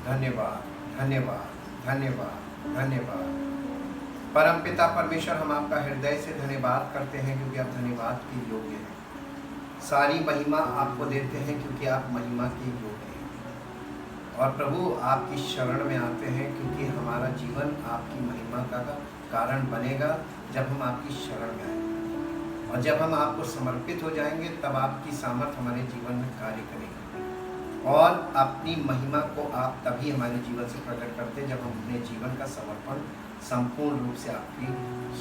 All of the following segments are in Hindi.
धन्यवाद, धन्यवाद, धन्यवाद, धन्यवाद। परमपिता परमेश्वर, हम आपका हृदय से धन्यवाद करते हैं क्योंकि आप धन्यवाद के योग्य हैं। सारी महिमा आपको देते हैं क्योंकि आप महिमा के योग्य हैं। और प्रभु, आपकी शरण में आते हैं क्योंकि हमारा जीवन आपकी महिमा का कारण बनेगा जब हम आपकी शरण में आएंगे। और जब हम आपको समर्पित हो जाएंगे तब आपकी सामर्थ हमारे जीवन में कार्य करेगी। और अपनी महिमा को आप तभी हमारे जीवन से प्रकट करते हैं जब हम अपने जीवन का समर्पण संपूर्ण रूप से आपकी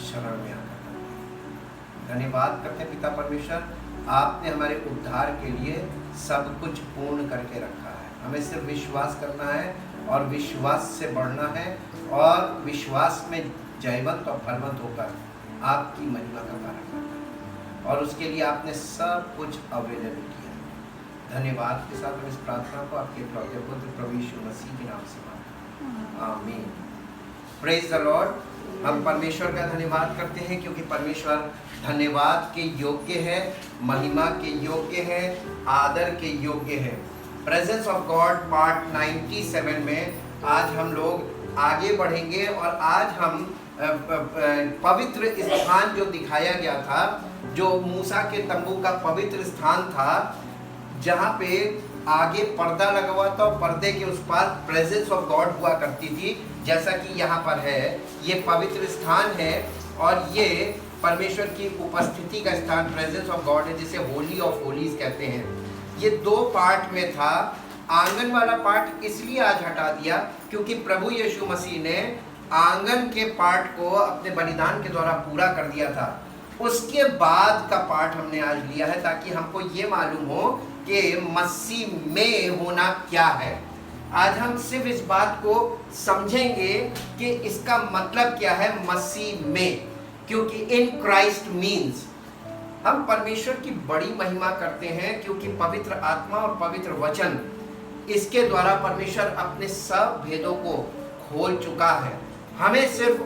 शरण में आकर करते हैं। धन्यवाद करते हैं पिता परमेश्वर, आपने हमारे उद्धार के लिए सब कुछ पूर्ण करके रखा है। हमें सिर्फ विश्वास करना है और विश्वास से बढ़ना है और विश्वास में जयवंत और फलवंत होकर आपकी महिमा का कार्य करना है। और उसके लिए आपने सब कुछ अवेलेबल किया। धन्यवाद के साथ हम इस प्रार्थना को आपके इकलौते पुत्र प्रभु यीशु मसीह के नाम से मांगते हैं, आमीन। Praise the Lord. हम परमेश्वर का धन्यवाद करते हैं क्योंकि परमेश्वर धन्यवाद के योग्य है, महिमा के योग्य है, आदर के योग्य है। प्रेजेंस ऑफ गॉड पार्ट 97 में आज हम लोग आगे बढ़ेंगे और आज हम पवित्र स्थान जो दिखाया गया था, जो मूसा के तंबू का पवित्र स्थान था, जहाँ पे आगे पर्दा लगा हुआ था और पर्दे के उस पार प्रेजेंस ऑफ गॉड हुआ करती थी, जैसा कि यहाँ पर है। ये पवित्र स्थान है और ये परमेश्वर की उपस्थिति का स्थान, प्रेजेंस ऑफ गॉड है, जिसे होली ऑफ होलीज कहते हैं। ये दो पार्ट में था। आंगन वाला पार्ट इसलिए आज हटा दिया क्योंकि प्रभु यीशु मसीह ने आंगन के पार्ट को अपने बलिदान के द्वारा पूरा कर दिया था। उसके बाद का पार्ट हमने आज लिया है ताकि हमको ये मालूम हो कि मसीह में होना क्या है। आज हम सिर्फ इस बात को समझेंगे कि इसका मतलब क्या है मसीह में, क्योंकि इन क्राइस्ट मीन्स हम परमेश्वर की बड़ी महिमा करते हैं क्योंकि पवित्र आत्मा और पवित्र वचन, इसके द्वारा परमेश्वर अपने सब भेदों को खोल चुका है। हमें सिर्फ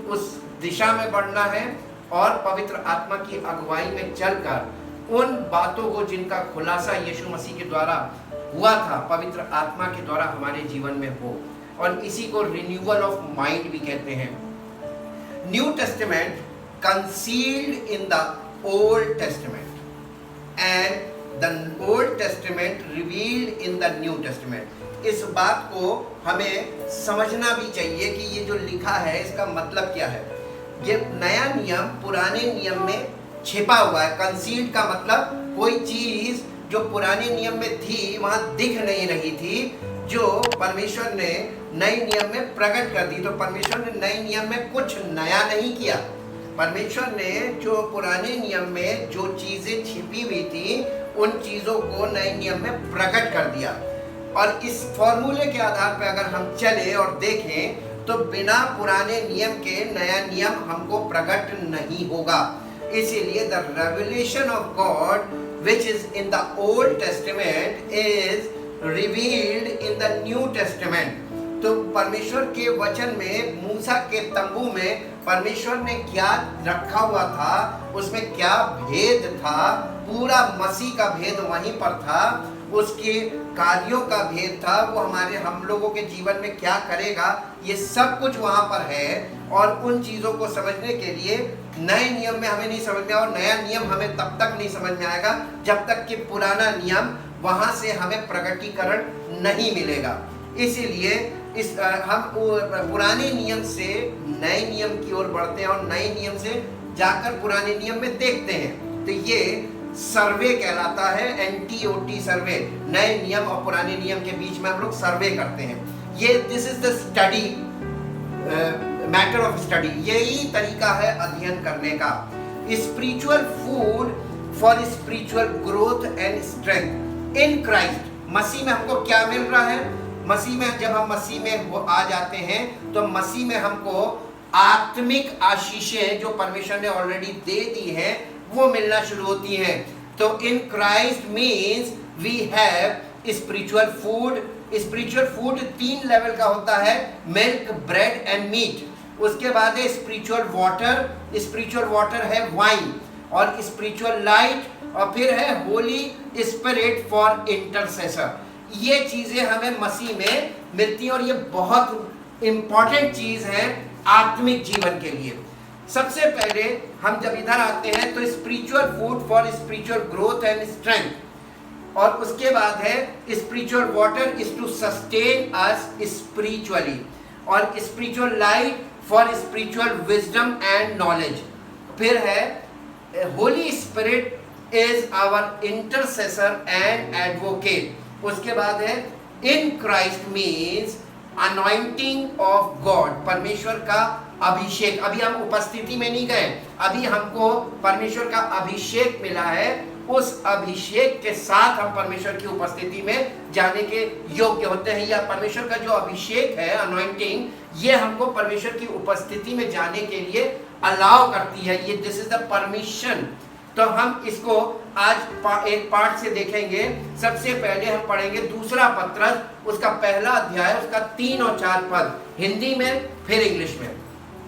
उस दिशा में बढ़ना है और पवित्र आत्मा की अगुवाई में चलकर उन बातों को जिनका खुलासा यीशु मसीह के द्वारा हुआ था, पवित्र आत्मा के द्वारा हमारे जीवन में हो। और इसी को रिन्यूअल ऑफ माइंड भी कहते हैं। New testament concealed in the old testament and the old testament revealed in the new testament. इस बात को हमें समझना भी चाहिए कि ये जो लिखा है इसका मतलब क्या है। ये नया नियम पुराने नियम में छिपा हुआ है। कंसील्ड का मतलब कोई चीज जो पुराने नियम में थी वहां दिख नहीं रही थी, जो परमेश्वर ने नए नियम में प्रकट कर दी। तो परमेश्वर ने नए नियम में कुछ नया नहीं किया। परमेश्वर ने जो पुराने नियम में जो चीजें छिपी हुई थी उन चीजों को नए नियम में प्रकट कर दिया। और इस फॉर्मूले के आधार पर अगर हम चले और देखें तो बिना पुराने नियम के नया नियम हमको प्रकट नहीं होगा। इसीलिए the revelation of God which is in the Old Testament is revealed in the New Testament। तो परमेश्वर के वचन में, मूसा के तंबू में परमेश्वर ने क्या रखा हुआ था, उसमें क्या भेद था, पूरा मसीह का भेद वहीं पर था। उसके कार्यों का भेद था, वो हम लोगों के जीवन में क्या करेगा, ये सब कुछ वहाँ पर है। और उन चीज़ों को समझने के लिए नए नियम में हमें नहीं समझ में, और नया नियम हमें तब तक नहीं समझ में आएगा जब तक कि पुराना नियम वहाँ से हमें प्रकटीकरण नहीं मिलेगा। इसीलिए हम पुराने नियम से नए नियम की ओर बढ़ते हैं और नए नियम से जाकर पुराने नियम में देखते हैं। तो ये सर्वे कहलाता है, NTOT सर्वे। नए नियम और पुराने नियम के बीच में हम लोग सर्वे करते हैं। ये this is the study, matter of study. यही तरीका है अध्ययन करने का। Spiritual food for spiritual growth and strength in Christ. मसीह में हमको क्या मिल रहा है? मसीह में जब हम मसीह में आ जाते हैं तो मसीह में हमको आत्मिक आशीषें जो परमेश्वर ने ऑलरेडी दे दी है वो मिलना शुरू होती हैं। तो in Christ means we have spiritual food. Spiritual food 3 level का होता है, मिल्क, ब्रेड एंड मीट। उसके बाद है स्पिरिचुअल वाटर। स्पिरिचुअल वाटर है वाइन, और स्पिरिचुअल लाइट, और फिर है होली स्पिरिट फॉर इंटरसेसर। ये चीजें हमें मसीह में मिलती हैं और ये बहुत इंपॉर्टेंट चीज है आत्मिक जीवन के लिए। सबसे पहले हम जब इधर आते हैं तो spiritual food for spiritual growth and strength, और उसके बाद है spiritual water is to sustain us spiritually, और spiritual light for spiritual wisdom and knowledge. फिर है holy spirit is our intercessor and advocate. उसके बाद है in Christ means anointing of God, परमेश्वर का अभिषेक। अभी हम उपस्थिति में नहीं गए, अभी हमको परमेश्वर का अभिषेक मिला है। उस अभिषेक के साथ हम परमेश्वर की उपस्थिति में जाने के योग्य होते हैं। या परमेश्वर का जो अभिषेक है, अनॉइंटिंग, ये हमको परमेश्वर की उपस्थिति में जाने के लिए अलाउ करती है। ये दिस इज द परमिशन। तो हम इसको आज एक पार्ट से देखेंगे। सबसे पहले हम पढ़ेंगे दूसरा पत्रस, उसका पहला अध्याय, उसका 3 और 4 पद हिंदी में, फिर इंग्लिश में।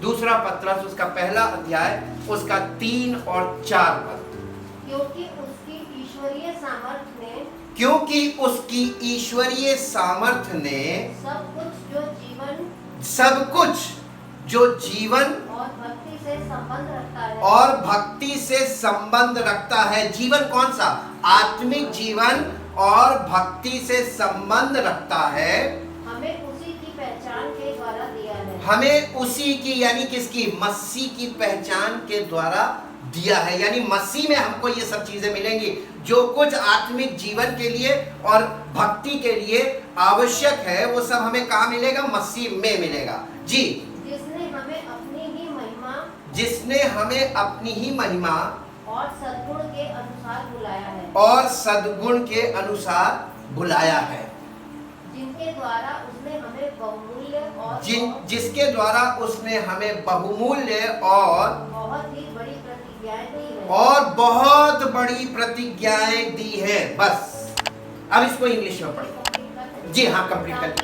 दूसरा पत्रस उसका पहला अध्याय, उसका 3 और 4 पद। क्योंकि उसकी ईश्वरीय सामर्थ्य ने सब कुछ जो जीवन और भक्ति से संबंध रखता है। जीवन कौन सा? आत्मिक जीवन और भक्ति से संबंध रखता है। हमें उसी की पहचान के द्वारा दिया है। हमें उसी की, यानी किसकी? मसीह की पहचान के द्वारा दिया है। यानी मसीह में हमको ये सब चीजें मिलेंगी। जो कुछ आत्मिक जीवन के लिए और भक्ति के लिए आवश्यक है, वो सब हमें कहाँ मिलेगा? मसीह में मिलेगा। जी, जिसने हमें अपनी ही महिमा और सद्गुण के अनुसार बुलाया है, जिसके द्वारा उसने हमें बहुमूल्य और बहुत बड़ी प्रतिज्ञाएं दी है। बस अब इसको इंग्लिश में पढ़ें। जी हाँ, कंप्लीट करें।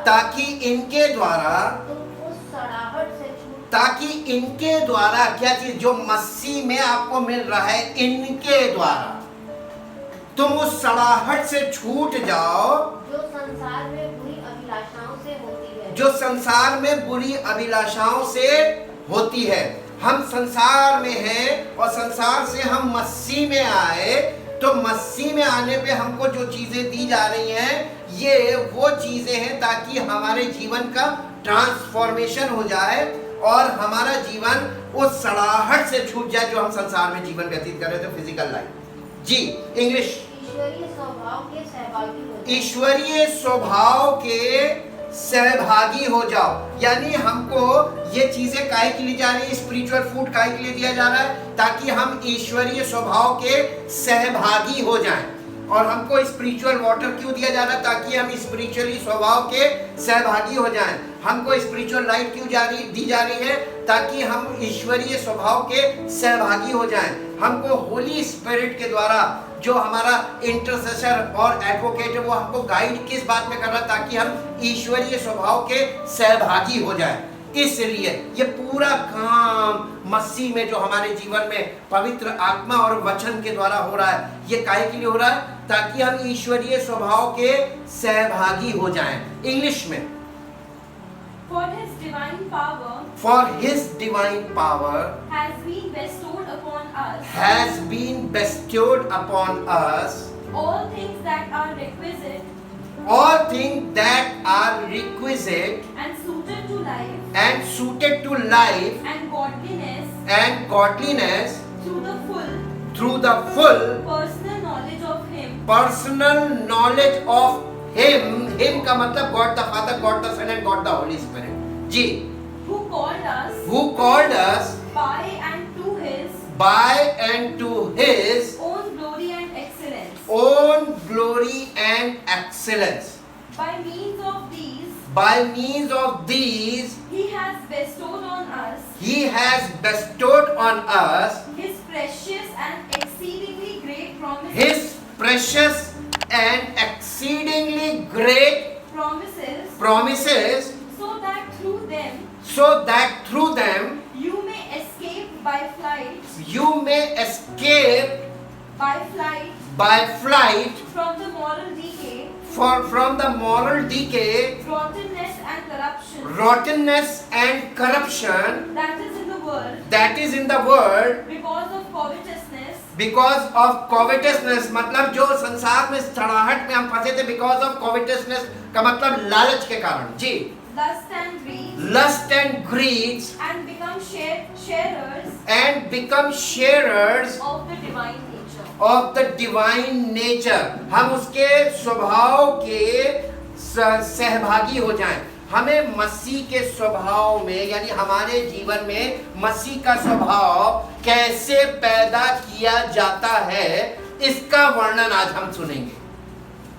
ताकि इनके द्वारा क्या चीज? जो मसीह में आपको मिल रहा है, इनके द्वारा तुम उस सड़ाहट से छूट जाओ जो संसार में बुरी अभिलाषाओं से होती है। हम संसार में हैं और संसार से हम मसीह में आए, तो मसीह में आने पे हमको जो चीजें दी जा रही हैं, ये वो चीजें हैं ताकि हमारे जीवन का ट्रांसफॉर्मेशन हो जाए और हमारा जीवन उस सड़ाहट से छूट जाए जो हम संसार में जीवन व्यतीत कर रहे थे, फिजिकल लाइफ। जी, इंग्लिश। ईश्वरीय स्वभाव के सहभागी हो जाओ। यानी हमको ये चीजें काहे के लिए जा रही है? स्पिरिचुअल फूड काहे के लिए दिया जा रहा है? ताकि हम ईश्वरीय स्वभाव के सहभागी हो जाएं। और हमको स्पिरिचुअल वाटर क्यों दिया जा रहा है? ताकि हम स्पिरिचुअली स्वभाव के सहभागी हो जाएं। हमको स्पिरिचुअल लाइट क्यों दी जा रही है? ताकि हम ईश्वरीय स्वभाव के सहभागी हो जाएं। हमको होली स्पिरिट के द्वारा, जो हमारा इंटरसेसर और एडवोकेट है, वो हमको गाइड किस बात में कर रहा है? ताकि हम ईश्वरीय स्वभाव के सहभागी हो जाएं। इसलिए ये पूरा काम मसीह में जो हमारे जीवन में पवित्र आत्मा और वचन के द्वारा हो रहा है, ये काहे के लिए हो रहा है? ताकि हम ईश्वरीय स्वभाव के सहभागी हो जाएं। इंग्लिश में, For his divine power has been bestowed upon us all things that are requisite and suited to life and godliness through the full personal knowledge of him का मतलब God the father, God the son and God the holy spirit. जी, who called us by and to his own glory and excellence. By means of these he has bestowed on us his precious and exceedingly great promises, so that through them you may escape by flight by flight from the moral decay from the moral decay, rottenness and corruption rottenness and corruption that is in the world that is in the world because of covetousness, because of covetousness, मतलब जो संसार में सड़ाहट में हम फंसे थे, because of covetousness का मतलब लालच के कारण। जी, lust and greed, lust and greeds and become sharers and become sharers of the divine nature. of the divine nature, हम उसके स्वभाव के सहभागी हो जाएं। हमें मसीह के स्वभाव में, यानी हमारे जीवन में मसीह का स्वभाव कैसे पैदा किया जाता है, इसका वर्णन आज हम सुनेंगे।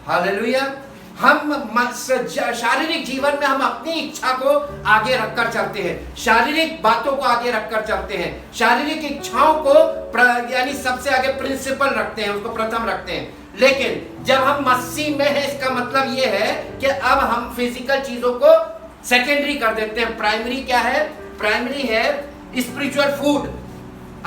हालेलुया। हम शारीरिक जीवन में हम अपनी इच्छा को आगे रखकर चलते हैं, शारीरिक बातों को आगे रखकर चलते हैं, शारीरिक इच्छाओं को यानी सबसे आगे प्रिंसिपल रखते हैं, उसको प्रथम रखते हैं। लेकिन जब हम मसीह में हैं, इसका मतलब ये है कि अब हम फिजिकल चीजों को सेकेंडरी कर देते हैं। प्राइमरी क्या है? प्राइमरी है स्पिरिचुअल फूड,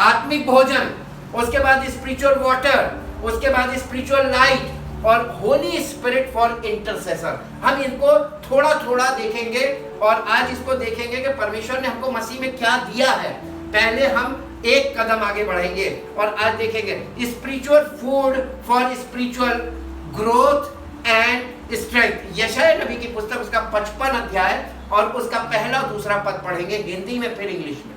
आत्मिक भोजन, उसके बाद स्पिरिचुअल वाटर, उसके बाद स्पिरिचुअल लाइट और होली स्पिरिट फॉर इंटरसेसर। हम इनको थोड़ा थोड़ा देखेंगे और आज इसको देखेंगे कि परमेश्वर ने हमको मसीह में क्या दिया है। पहले हम एक कदम आगे बढ़ेंगे और आज देखेंगे spiritual food for spiritual growth and strength. यशायाह नबी की पुस्तक उसका 55 अध्याय और उसका पहला और दूसरा पद पढ़ेंगे, हिंदी में फिर इंग्लिश में।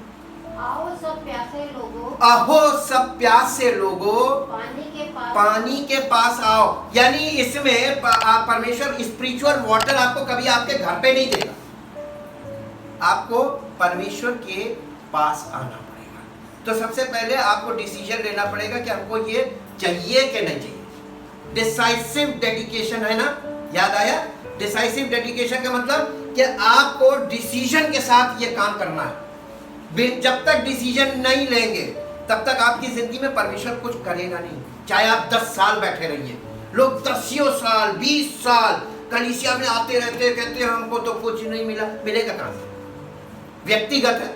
आओ सब प्यासे लोगों, अहो सब प्यासे लोगों, पानी के पास आओ। यानी इसमें परमेश्वर स्पिरिचुअल वाटर आपको कभी आपके घर पे नहीं देगा, आपको परमेश्वर के पास आना पड़ेगा। तो सबसे पहले आपको डिसीजन लेना पड़ेगा कि हमको ये चाहिए कि नहीं चाहिए। डिसाइसिव डेडिकेशन है ना, याद आया? डिसाइसिव डेडिकेशन का मतलब कि आपको डिसीजन के साथ ये काम करना है। जब तक डिसीजन नहीं लेंगे तब तक आपकी जिंदगी में परमेश्वर कुछ करेगा नहीं। चाहे आप 10 साल बैठे रहिए, लोग 10 साल 20 साल कलीसिया में आते रहते, कहते हैं हमको तो कुछ नहीं मिला। मिलेगा कहां से? व्यक्तिगत है,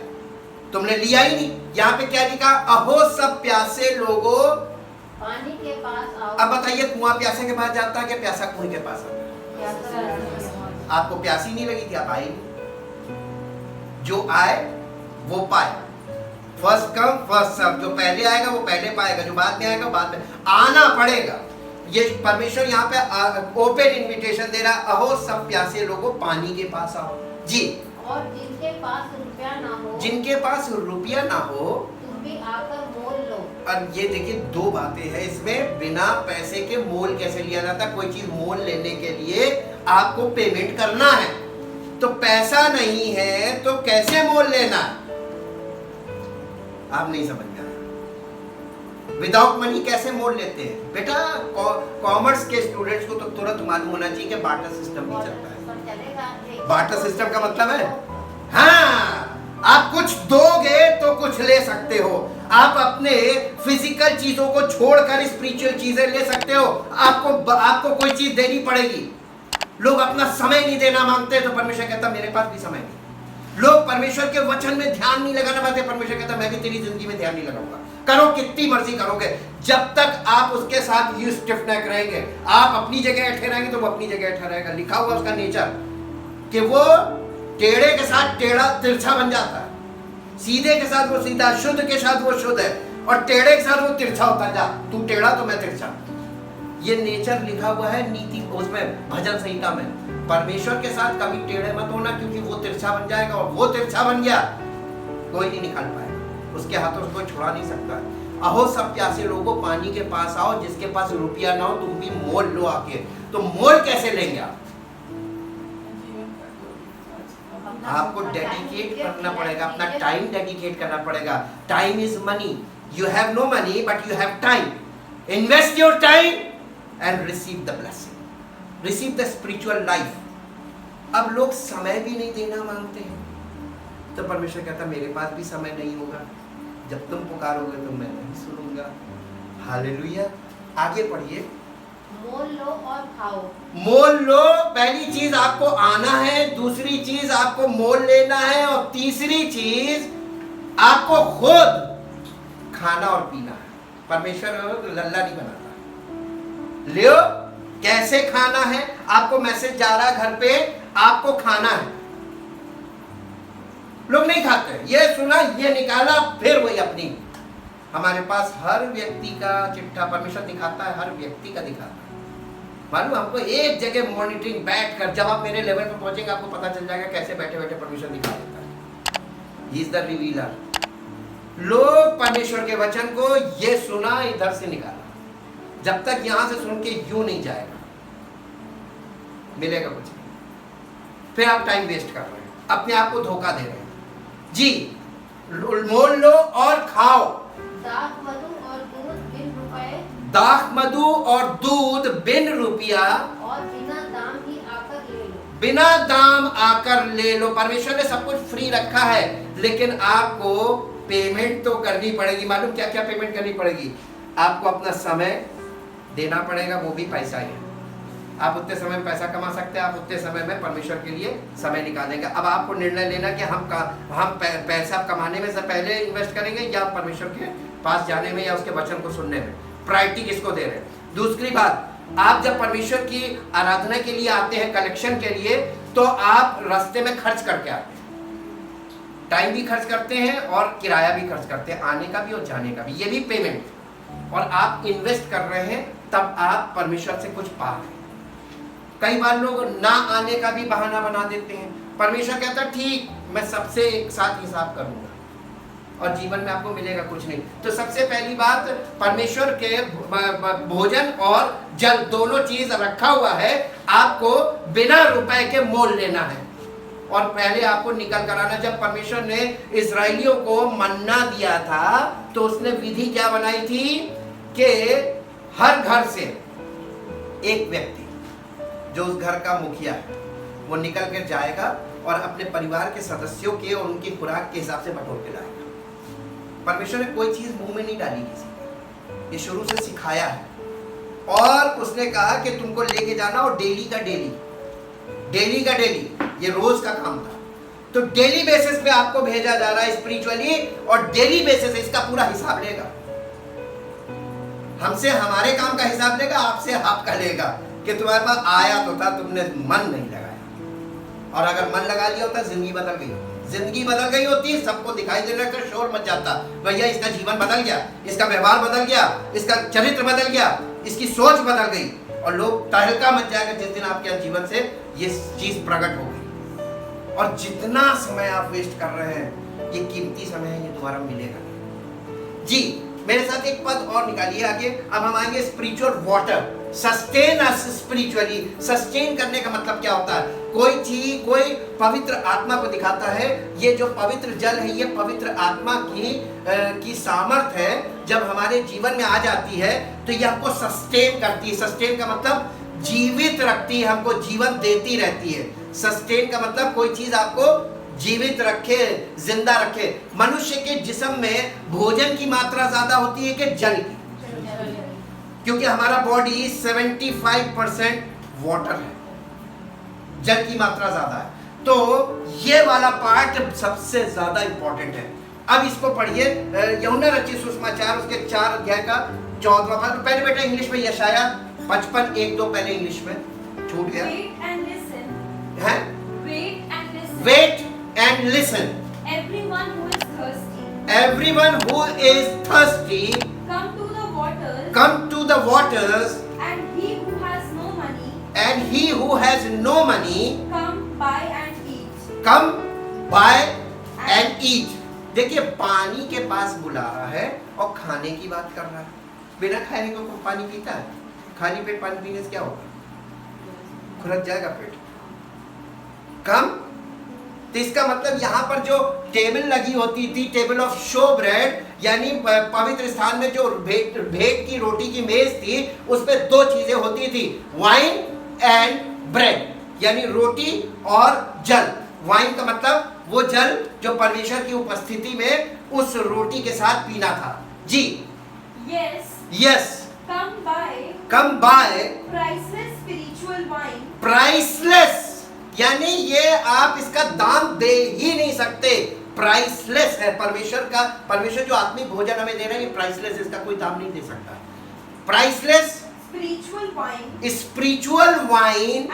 तुमने लिया ही नहीं। यहाँ पे क्या लिखा? अहो सब प्यासे लोगों, पानी के पास आओ। अब बताइए, कुआं प्यासे के पास जाता है कि प्यासा कुएं के पास आता है? आपको प्यासी नहीं लगी थी, आप आए नहीं। जो आए वो पाए। फर्स्ट कम फर्स्ट सर्व, जो पहले आएगा वो पहले पाएगा, जो बाद में आएगा बाद में। आना पड़ेगा। ये परमेश्वर यहाँ पे ओपन इनविटेशन दे रहा है, अहो सब प्यासे लोगों पानी के पास आओ। जी, और जिनके पास रुपया ना हो, जिनके पास रुपया ना हो तुम भी आकर मोल लो। और ये देखिए दो बातें हैं इसमें, बिना पैसे के मोल कैसे लिया जाता है। कोई चीज मोल लेने के लिए आपको पेमेंट करना है, तो पैसा नहीं है तो कैसे मोल लेना है? आप नहीं समझ गए। विदाउट मनी कैसे मोल लेते हैं? बेटा कॉमर्स के स्टूडेंट्स को तो तुरंत मालूम होना चाहिए कि बार्टर सिस्टम नहीं चलता है। बार्टर सिस्टम का मतलब है, हाँ, आप कुछ दोगे तो कुछ ले सकते हो। आप अपने फिजिकल चीजों को छोड़कर स्पिरिचुअल चीजें ले सकते हो। आपको कोई चीज देनी पड़ेगी। लोग अपना समय नहीं देना मांगते तो परमेश्वर कहता मेरे पास भी समय नहीं। लोग परमेश्वर के वचन में ध्यान नहीं लगाना पाते, परमेश्वर कहता मैं भी तेरी जिंदगी में ध्यान नहीं लगाऊंगा। करो कितनी मर्जी करोगे, जब तक आप उसके साथ यू स्टिफ नेक रहेंगे, आप अपनी जगह बैठे रहेंगे तो वो अपनी जगह बैठा रहेगा। लिखा हुआ उसका नेचर कि वो टेढ़े के साथ टेढ़ा तिरछा बन जाता है, सीधे के साथ वो सीधा, शुद्ध के साथ वो शुद्ध है, और टेढ़े के साथ वो तिरछा होता जा। तू टेढ़ा तो मैं तिरछा। ये नेचर लिखा हुआ है नीति उसमें, भजन संहिता में। परमेश्वर के साथ कभी टेढ़े मत होना, क्योंकि वो तिरछा बन जाएगा, और वो तिरछा बन गया कोई नहीं निकाल पाएगा, उसके हाथों से कोई छुड़ा नहीं सकता। अहो सब प्यासे लोगों पानी के पास आओ, जिसके पास रुपया ना हो तुम भी मोल लो आके। तो मोल कैसे लेंगे आप? आपको डेडिकेट करना पड़ेगा, अपना टाइम डेडिकेट करना पड़ेगा। Time is money. You have no money but you have time. Invest your time and receive the blessing, receive the spiritual life. अब लोग समय भी नहीं देना मांगते हैं, तो परमेश्वर कहता मेरे पास भी समय नहीं होगा। जब तुम पुकारोगे तो मैं नहीं सुनूंगा। हालेलुया। आगे पढ़िए। मोल लो और खाओ। मोल लो, पहली चीज आपको आना है, दूसरी चीज आपको मोल लेना है, और तीसरी चीज आपको खुद खाना और पीना है। परमेश्वर लल्ला नहीं बनाता। लियो कैसे खाना है, आपको मैसेज जा रहा है घर पे, आपको खाना है। लोग नहीं खाते, ये सुना, ये निकाला, फिर वही अपनी। हमारे पास हर व्यक्ति का चिट्ठा परमेश्वर दिखाता है, हर व्यक्ति का दिखाता है। मालूम हमको एक जगह मॉनिटरिंग बैठ कर, जब आप मेरे लेवल पे पहुंचेंगे आपको पता चल जाएगा कैसे बैठे बैठे परमेश्वर दिखा देता है। He is the revealer. लोग परमेश्वर के वचन को ये सुना, इधर से निकाला, जब तक यहां से सुन के यूं नहीं जाएगा, मिलेगा कुछ नहीं। फिर आप टाइम वेस्ट कर रहे हैं, अपने आप को धोखा दे रहे हैं। जी, मोल लो और खाओ। दाख मधु और दूध बिन रुपए, दाख मधु और दूध बिन रुपया, और बिना दाम ही आकर ले लो। बिना दाम आकर ले लो। परमेश्वर ने सब कुछ फ्री रखा है, लेकिन आपको पेमेंट तो करनी पड़ेगी। मालूम क्या क्या पेमेंट करनी पड़ेगी? आपको अपना समय देना पड़ेगा, वो भी पैसा ही है। आप उतने समय में पैसा कमा सकते हैं, आप उतने समय में परमेश्वर के लिए समय निकालेंगे। अब आपको निर्णय लेना कि हम पैसा कमाने में से पहले इन्वेस्ट करेंगे या परमेश्वर के पास जाने में या उसके वचन को सुनने में। प्रायोरिटी किसको दे रहे हैं? दूसरी बात, आप जब परमेश्वर की आराधना के लिए आते हैं, कलेक्शन के लिए, तो आप रास्ते में खर्च करके आते हैं, टाइम भी खर्च करते हैं और किराया भी खर्च करते हैं, आने का भी और जाने का भी, ये भी पेमेंट। और आप इन्वेस्ट कर रहे हैं, तब आप परमेश्वर से कुछ पा रहे हैं। कई बार लोग ना आने का भी बहाना बना देते हैं। परमेश्वर कहता है ठीक, मैं सबसे एक साथ हिसाब करूंगा और जीवन में आपको मिलेगा कुछ नहीं। तो सबसे पहली बात, परमेश्वर के भोजन और जल दोनों चीज रखा हुआ है, आपको बिना रुपए के मोल लेना है। और पहले आपको निकल कर आना। जब परमेश्वर ने इजराइलियों को मन्ना दिया था, तो उसने विधि क्या बनाई थी कि हर घर से एक व्यक्ति जो उस घर का मुखिया है, वो निकल कर जाएगा और अपने परिवार के सदस्यों के और उनकी खुराक के हिसाब से बटोर के लाएगा। परमेश्वर ने कोई चीज मुंह में नहीं डाली किसी को, ये शुरू से सिखाया है। और उसने कहा कि तुमको लेके जाना, और डेली का डेली, डेली का डेली, ये रोज का काम था। तो डेली बेसिस पे आपको भेजा जा रहा है स्पिरिचुअली, और डेली बेसिस इसका पूरा हिसाब लेगा। हमसे हमारे काम का हिसाब लेगा, आपसे आपका लेगा कि तुम्हारे पास आया तो था, तुमने मन नहीं लगाया। और अगर मन लगा लिया होता, जिंदगी बदल गई होती। जिंदगी बदल गई होती, सबको दिखाई दे रहा था, शोर मच जाता, भैया इसका जीवन बदल गया, इसका व्यवहार बदल गया, इसका चरित्र बदल गया, इसकी सोच बदल गई, और लोग तहलका मच जाएगा जिस दिन आपके जीवन से ये चीज प्रकट हो गई। और जितना समय आप वेस्ट कर रहे हैं, ये कीमती समय है, ये दोबारा मिलेगा नहीं। जी, मेरे साथ एक पद और निकालिए आगे। अब हम आएंगे spiritual water. Sustain us spiritually. Sustain करने का मतलब क्या होता है? कोई चीज, कोई पवित्र आत्मा को दिखाता है। ये जो पवित्र जल है, ये पवित्र आत्मा की सामर्थ है। जब हमारे जीवन में आ जाती है तो ये हमको सस्टेन करती है। सस्टेन का मतलब जीवित रखती है, हमको जीवन देती रहती है। सस्टेन का मतलब कोई चीज आपको जीवित रखे, जिंदा रखे। मनुष्य के जिस्म में भोजन की मात्रा ज्यादा होती है कि जल की? क्योंकि हमारा बॉडी 75% वाटर है, जल की मात्रा ज्यादा है। तो ये वाला पार्ट सबसे ज्यादा इंपॉर्टेंट है। अब इसको पढ़िए, यूहन्ना रचित सुसमाचार उसके 4 अध्याय का 14वां पद। पहले बेटा इंग्लिश में, यशाया 55:1-2 पहले इंग्लिश में छूट गया है। Wait and listen. Everyone who is thirsty, Everyone who is thirsty, come to the waters, come to the waters, and he who has no money, and he who has no money, come buy and eat. come buy and eat. देखिए, पानी के पास बुला रहा है और खाने की बात कर रहा है। बिना खाने को पानी पीता है? खाली पेट पानी पीने से क्या होगा? खुरक जाएगा पेट। कम, तो इसका मतलब यहाँ पर जो टेबल लगी होती थी, टेबल ऑफ शो ब्रेड, यानी पवित्र स्थान में जो भेंट की रोटी की मेज थी, उस पे 2 चीजें होती थी, वाइन एंड ब्रेड, यानी रोटी और जल। वाइन का मतलब वो जल जो परमेश्वर की उपस्थिति में उस रोटी के साथ पीना था। जी, yes, come buy priceless spiritual wine, priceless, यानी ये आप इसका दाम दे ही नहीं सकते। प्राइसलेस है परमेश्वर जो आत्मिक भोजन हमें दे रहे हैं, ये प्राइसलेस, इसका कोई दाम नहीं दे सकता। Priceless spiritual wine spiritual wine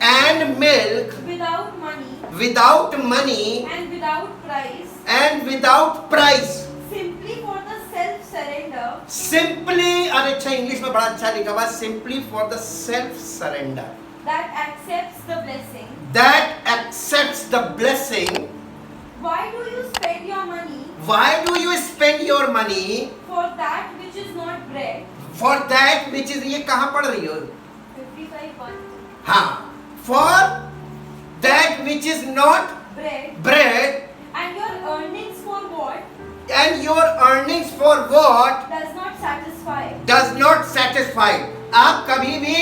and milk without money and without price, and without price. simply for the self-surrender Simply, और अच्छा इंग्लिश में बड़ा अच्छा लिखा हुआ, simply for the self surrender that accepts the blessing. that accepts the blessing. Why do you spend your money Why do you spend your money for that which is not bread? for that which is, ये कहाँ पढ़ रही हो? 55 हाँ, for that which is not bread, and your earnings for what and your earnings for what does not satisfy. does not satisfy. आप कभी भी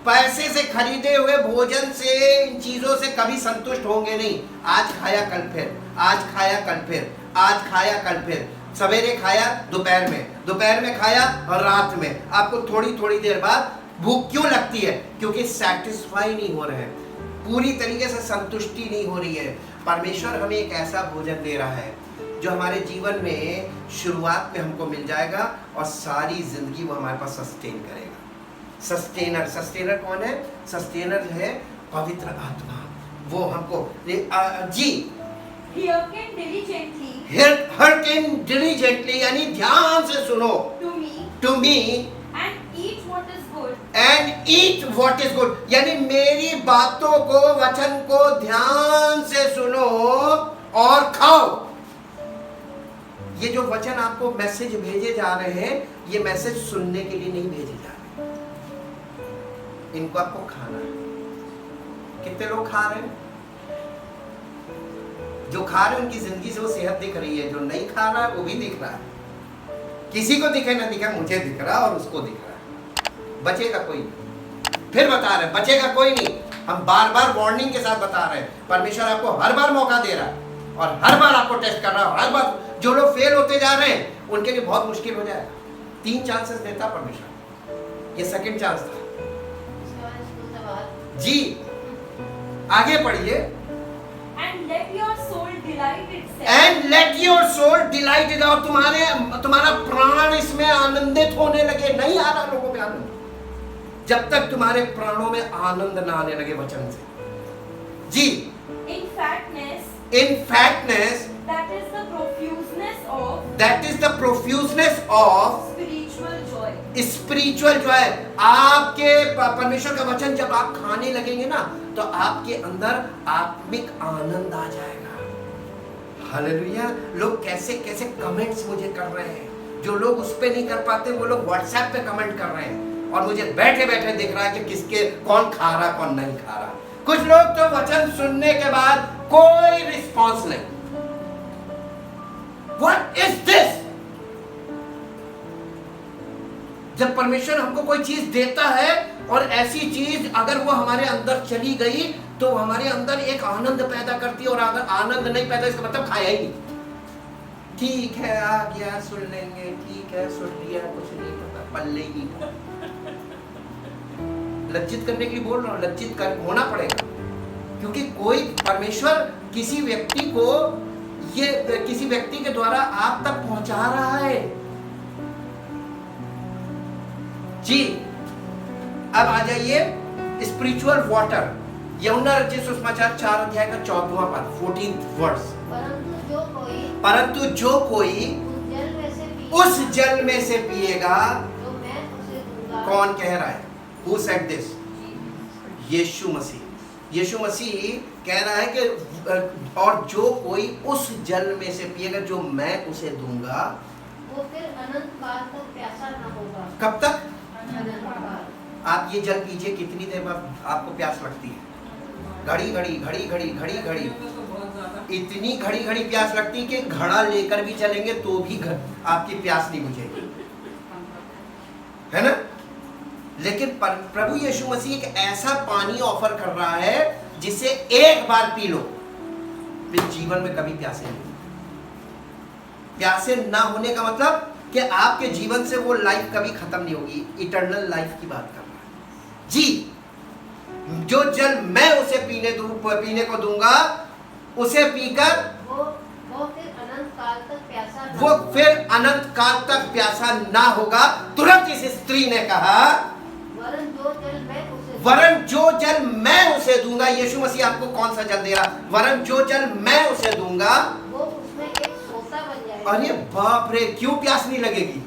पैसे से खरीदे हुए भोजन से, इन चीजों से कभी संतुष्ट होंगे नहीं। आज खाया कल फिर, आज खाया कल फिर, आज खाया कल फिर, सवेरे खाया दोपहर में खाया और रात में। आपको थोड़ी थोड़ी देर बाद भूख क्यों लगती है? क्योंकि सेटिस्फाई नहीं हो रहे हैं, पूरी तरीके से संतुष्टि नहीं हो रही है। परमेश्वर हमें एक ऐसा भोजन दे रहा है जो हमारे जीवन में शुरुआत में हमको मिल जाएगा और सारी जिंदगी वो हमारे पास सस्टेन करेगा। सस्टेनर कौन है? सस्टेनर है पवित्र आत्मा। वो हमको जी hearken diligently यानी ध्यान से सुनो, to me and eat what is good, and eat what is good यानी मेरी बातों को, वचन को ध्यान से सुनो और खाओ। ये जो वचन आपको मैसेज भेजे जा रहे हैं, ये मैसेज सुनने के लिए नहीं भेजे जा रहे, इनको आपको खाना है। कितने लोग खा रहे हैं? जो खा रहे हैं उनकी जिंदगी से वो सेहत दिख रही है, जो नहीं खा रहा है वो भी दिख रहा है। किसी को दिखे ना दिखे, मुझे दिख रहा है और उसको दिख रहा है। बचेगा कोई नहीं। फिर बता रहे हैं, बचेगा कोई नहीं। हम बार बार वार्निंग के साथ बता रहे हैं। परमेश्वर आपको हर बार मौका दे रहा है और हर बार आपको टेस्ट कर रहा है। हर बार जो लोग फेल होते जा रहे हैं उनके लिए बहुत मुश्किल हो जाएगा। 3 चांसेस देता परमेश्वर, ये सेकंड चांस था जी। आगे पढ़िए। and let your soul delight itself, And let your soul delight it, और तुम्हारा प्राण इसमें आनंदित होने लगे। नहीं आ रहा लोगों में आनंद जब तक तुम्हारे प्राणों में आनंद ना आने लगे वचन से जी। in fatness, that is the profuseness of spiritual joy। आपके परमेश्वर का वचन जब आप खाने लगेंगे ना, तो आपके अंदर आत्मिक आनंद आ जाएगा। हालेलुया। लोग कैसे कैसे कमेंट्स मुझे कर रहे हैं, जो लोग उस पे नहीं कर पाते वो लोग व्हाट्सएप पे कमेंट कर रहे हैं, और मुझे बैठे बैठे दिख रहा है कि किसके कौन खा रहा कौन नहीं खा रहा। कुछ लोग तो वचन सुनने के बाद कोई रिस्पॉन्स नहीं। What is this? जब परमेश्वर हमको कोई चीज देता है और ऐसी चीज अगर वो हमारे अंदर चली गई तो हमारे अंदर एक आनंद पैदा करती है, और अगर आनंद नहीं पैदा इसका मतलब खाया ही नहीं। ठीक है आ गया सुन लेंगे, ठीक है सुन लिया, कुछ नहीं पता, पल्ले ही नहीं। लज्जित करने के लिए बोल रहा हूँ, लज्जित कर होना पड़ेगा, क्योंकि कोई परमेश्वर किसी व्यक्ति को, ये किसी व्यक्ति के द्वारा आप तक पहुंचा रहा है जी। अब आ जाइए स्पिरिचुअल वाटर, यूहन्ना रचित सुसमाचार 4 अध्याय का 14वां पद 14th वर्स। परंतु जो कोई उस जल में से पिएगा, कौन कह रहा है? Who said this? यीशु मसीह। यीशु मसीह कह रहा है कि और जो कोई उस जल में से पिएगा जो मैं उसे दूंगा, वो फिर अनंत काल तक प्यासा न होगा। कब तक? अनंत काल। आप ये जल पीजिए, कितनी देर बाद आपको प्यास लगती है? घड़ी घड़ी घड़ी घड़ी घड़ी घड़ी, इतनी घड़ी घड़ी प्यास लगती है कि घड़ा लेकर भी चलेंगे तो भी आपकी प्यास नहीं बुझेगी, है ना? लेकिन प्रभु यीशु मसीह एक ऐसा पानी ऑफर कर रहा है जिसे एक बार पी लो फिर जीवन में कभी प्यासे नहीं। प्यासे ना होने का मतलब कि आपके जीवन से वो लाइफ कभी खत्म नहीं होगी। इटर्नल लाइफ की बात कर रहा है जी। जो जल मैं उसे पीने को दूंगा, उसे पीकर वो फिर अनंत काल तक प्यासा वो फिर अनंत काल तक प्यासा ना होगा। तुरंत इस स्त्री ने कहा, वरन जो जल मैं उसे वरन जो जल मैं उसे दूंगा। यीशु मसीह आपको कौन सा जल दे रहा? वरन जो जल मैं उसे दूंगा वो उसमें एक सोता बन जाएगा। अरे बाप रे, क्यों प्यास नहीं लगेगी?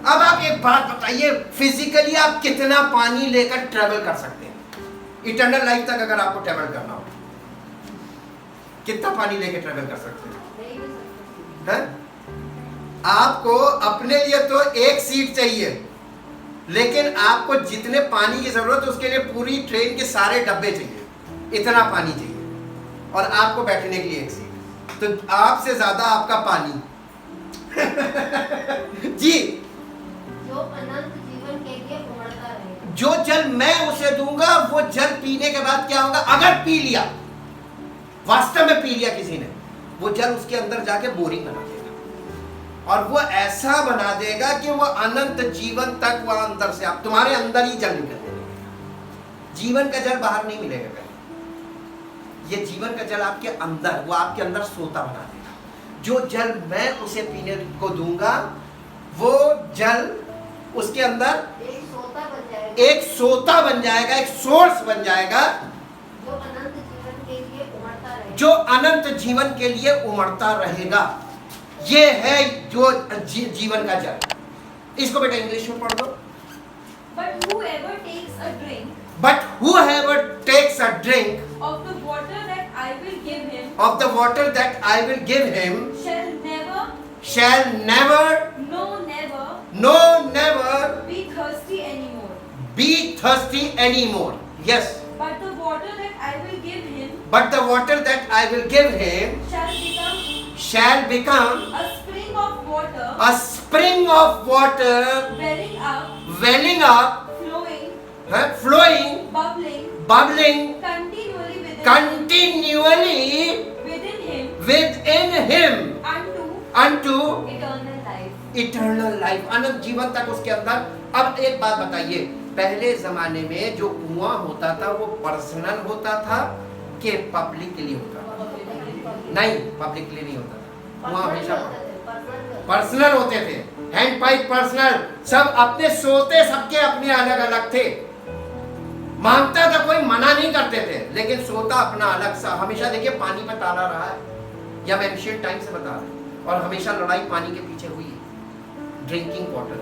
अब आप एक बात बताइए, फिजिकली आप कितना पानी लेकर ट्रेवल कर सकते हैं? इटर्नल लाइफ तक अगर आपको ट्रेवल करना हो, कितना पानी लेकर ट्रेवल कर सकते हैं? नहीं भी सकते। हैं? आपको अपने लिए तो एक सीट चाहिए, लेकिन आपको जितने पानी की जरूरत है उसके लिए पूरी ट्रेन के सारे डब्बे चाहिए, इतना पानी चाहिए, और आपको बैठने के लिए एक सीट। तो आपसे ज्यादा आपका पानी जी। जो अनंत जीवन के लिए उमड़ता रहेगा। जो जल मैं उसे दूंगा, वो जल पीने के बाद क्या होगा? अगर पी लिया, वास्तव में पी लिया किसी ने, वो जल उसके अंदर जाके बोरिंग बना देगा, और वो ऐसा बना देगा कि वो अनंत जीवन तक वह अंदर से आप तुम्हारे अंदर ही जल निकलने लगेगा। जीवन का जल बाहर नहीं मिलेगा कहीं, ये जीवन का जल आपके अंदर, वो आपके अंदर सोता बना देगा। जो जल मैं उसे पीने को दूंगा, वो जल उसके अंदर एक सोता बन जाएगा। एक सोता बन जाएगा, एक सोर्स बन जाएगा, जो अनंत जीवन के लिए उमड़ता रहेगा। जो अनंत जीवन के लिए उमड़ता रहेगा। ये है जो जीवन का जल। इसको बेटा इंग्लिश में पढ़ दो। But whoever takes a drink But whoever takes a drink of the water that I will give him of the water that I will give him shall never, shall never, no never be thirsty anymore. thirsty anymore. Yes. But the water that I will give him But the water that I will give him shall become shall become a spring of water a spring of water welling up, flowing, bubbling continually within within him unto unto eternal life. Eternal life, अनंत जीवन तक उसके अंदर। अब एक बात बताइए, पहले जमाने में जो कुआं होता था वो पर्सनल होता था कि पब्लिक के लिए होता था? नहीं, पब्लिक के लिए नहीं होता था। कुआं हमेशा पर्सनल होते थे। हैंड पाइप पर्सनल, सब अपने सोते, सबके अपने अलग अलग थे। मांगता था कोई, मना नहीं करते थे, लेकिन सोता अपना अलग सा। हमेशा देखिए पानी में ताला रहा है, या मैं एंशिएंट टाइम से बता रहा हूं, और हमेशा लड़ाई पानी के पीछे हुई है। ड्रिंकिंग वाटर,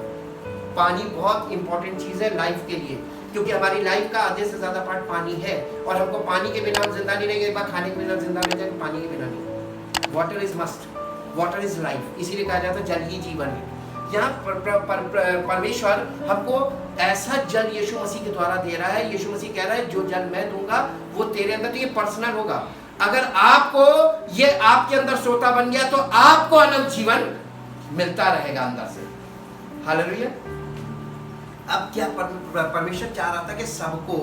पानी बहुत इंपॉर्टेंट चीज है लाइफ के लिए, क्योंकि हमारी लाइफ का आधे से ज्यादा पार्ट पानी है, और हमको पानी के बिना जिंदा नहीं रहेंगे। एक बार खाने के बिना जिंदा रह जाएंगे, पानी के बिना नहीं। Water is must, water is life, इसीलिए कहा जाता है जल ही जीवन है। यहाँ परमेश्वर हमको ऐसा जल यीशु मसीह के द्वारा दे रहा है। यीशु मसीह कह रहा है जो जल मैं दूंगा वो तेरे अंदर, तो ये पर्सनल होगा। अगर आपको ये आपके अंदर सोता बन गया तो आपको अनंत जीवन मिलता रहेगा अंदर से। हालेलुया। अब क्या परमेश्वर चाह रहा था कि सबको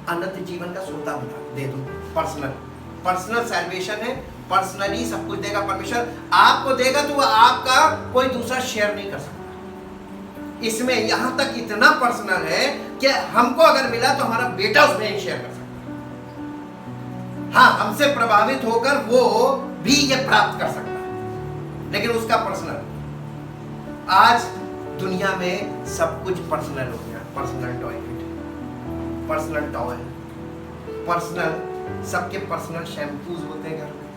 अनंत जीवन का सोता बना दे दूं। पर्सनल सैल्वेशन है, पर्सनली सब कुछ देगा परमेश्वर। आपको देगा तो वह आपका कोई दूसरा शेयर नहीं कर सकता। इसमें यहां तक इतना पर्सनल है कि हमको अगर मिला तो हमारा बेटा उसमें शेयर कर सकता है। हाँ, हमसे प्रभावित होकर वो भी ये प्राप्त कर सकता है, लेकिन उसका पर्सनल। आज दुनिया में सब कुछ पर्सनल हो गया। Personal toilet, personal towel, personal, सबके पर्सनल शैम्पूज होते हैं घर में,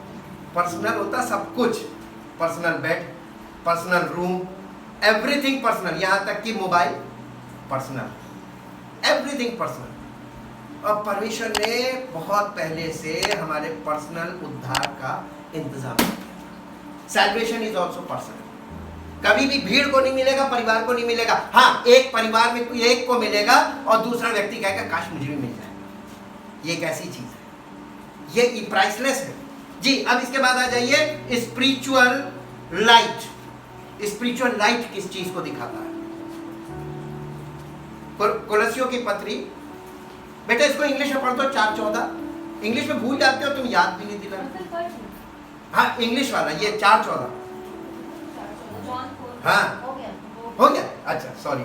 पर्सनल होता सब कुछ। Personal bed, personal room, everything personal. यहां तक कि मोबाइल पर्सनल, एवरीथिंग पर्सनल। और परमेश्वर ने बहुत पहले से हमारे पर्सनल उद्धार का इंतजाम किया। Salvation is also personal. कभी भी भीड़ को नहीं मिलेगा, परिवार को नहीं मिलेगा। हाँ, एक परिवार में एक को मिलेगा और दूसरा व्यक्ति कहेगा काश मुझे भी मिल जाए। ये एक ऐसी चीज है, ये प्राइसलेस है जी। अब इसके बाद आ जाइए स्पिरिचुअल लाइट। स्पिरिचुअल लाइट किस चीज को दिखाता है? कोलोसियों की पत्री, बेटा इसको इंग्लिश में पढ़ दो 4:14। इंग्लिश में भूल जाते हो तुम, याद भी नहीं दिला। हाँ, इंग्लिश वाला ये 4:14। हाँ, हो गया। अच्छा, sorry.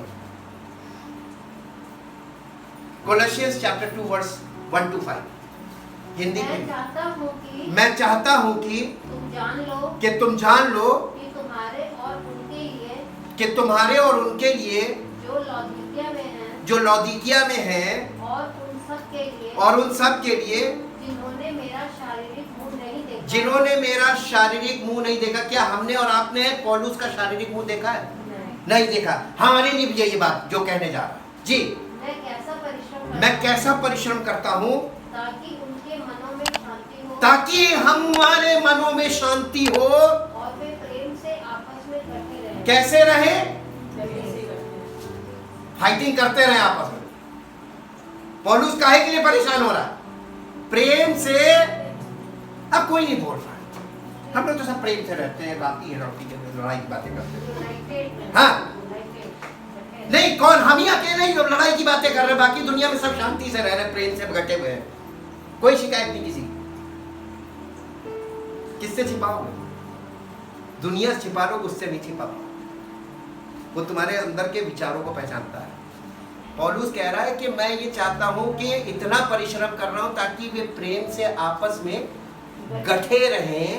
Colossians chapter 2 verse 1 to 5 Hindi में। मैं चाहता हूँ कि तुम जान लो कि तुम्हारे और उनके लिए कि तुम्हारे और उनके लिए जो लौदीकिया में हैं जो लौदीकिया में हैं और उन सब के लिए और उन सब के लिए जिन्होंने मेरा शारीरिक मुंह नहीं देखा जिन्होंने मेरा शारीरिक मुंह नहीं देखा। क्या हमने और आपने पौलुस का शारीरिक मुंह देखा है? नहीं देखा। हमारे लिए भी ये बात जो कहने जा रहा है जी। मैं कैसा परिश्रम करता हूँ ताकि उनके मनों में शांति हो, ताकि हमारे मनों में शांति हो। और वे प्रेम से आपस में करते रहे। कैसे रहे? फाइटिंग करते रहे आपस में। पौलुस काहे के लिए परेशान हो रहा है? प्रेम से। अब कोई नहीं बोल रहा है, हम लोग तो सब प्रेम से रहते हैं, बाकी लड़ाई की बातें करते हैं। हाँ नहीं, कौन? हम ही अकेले ही लड़ाई की बातें कर रहे हैं, बाकी दुनिया में सब शांति से रह रहे हैं, प्रेम से बटे हुए हैं, कोई शिकायत नहीं किसी की। किससे छिपाओगे? दुनिया से छिपा लो, उससे नहीं छिपा पाओ। वो तुम्हारे अंदर के विचारों को पहचानता है। पौलुस कह रहा है कि मैं ये चाहता हूं कि इतना परिश्रम कर रहा हूं ताकि वे प्रेम से आपस में गठे रहें।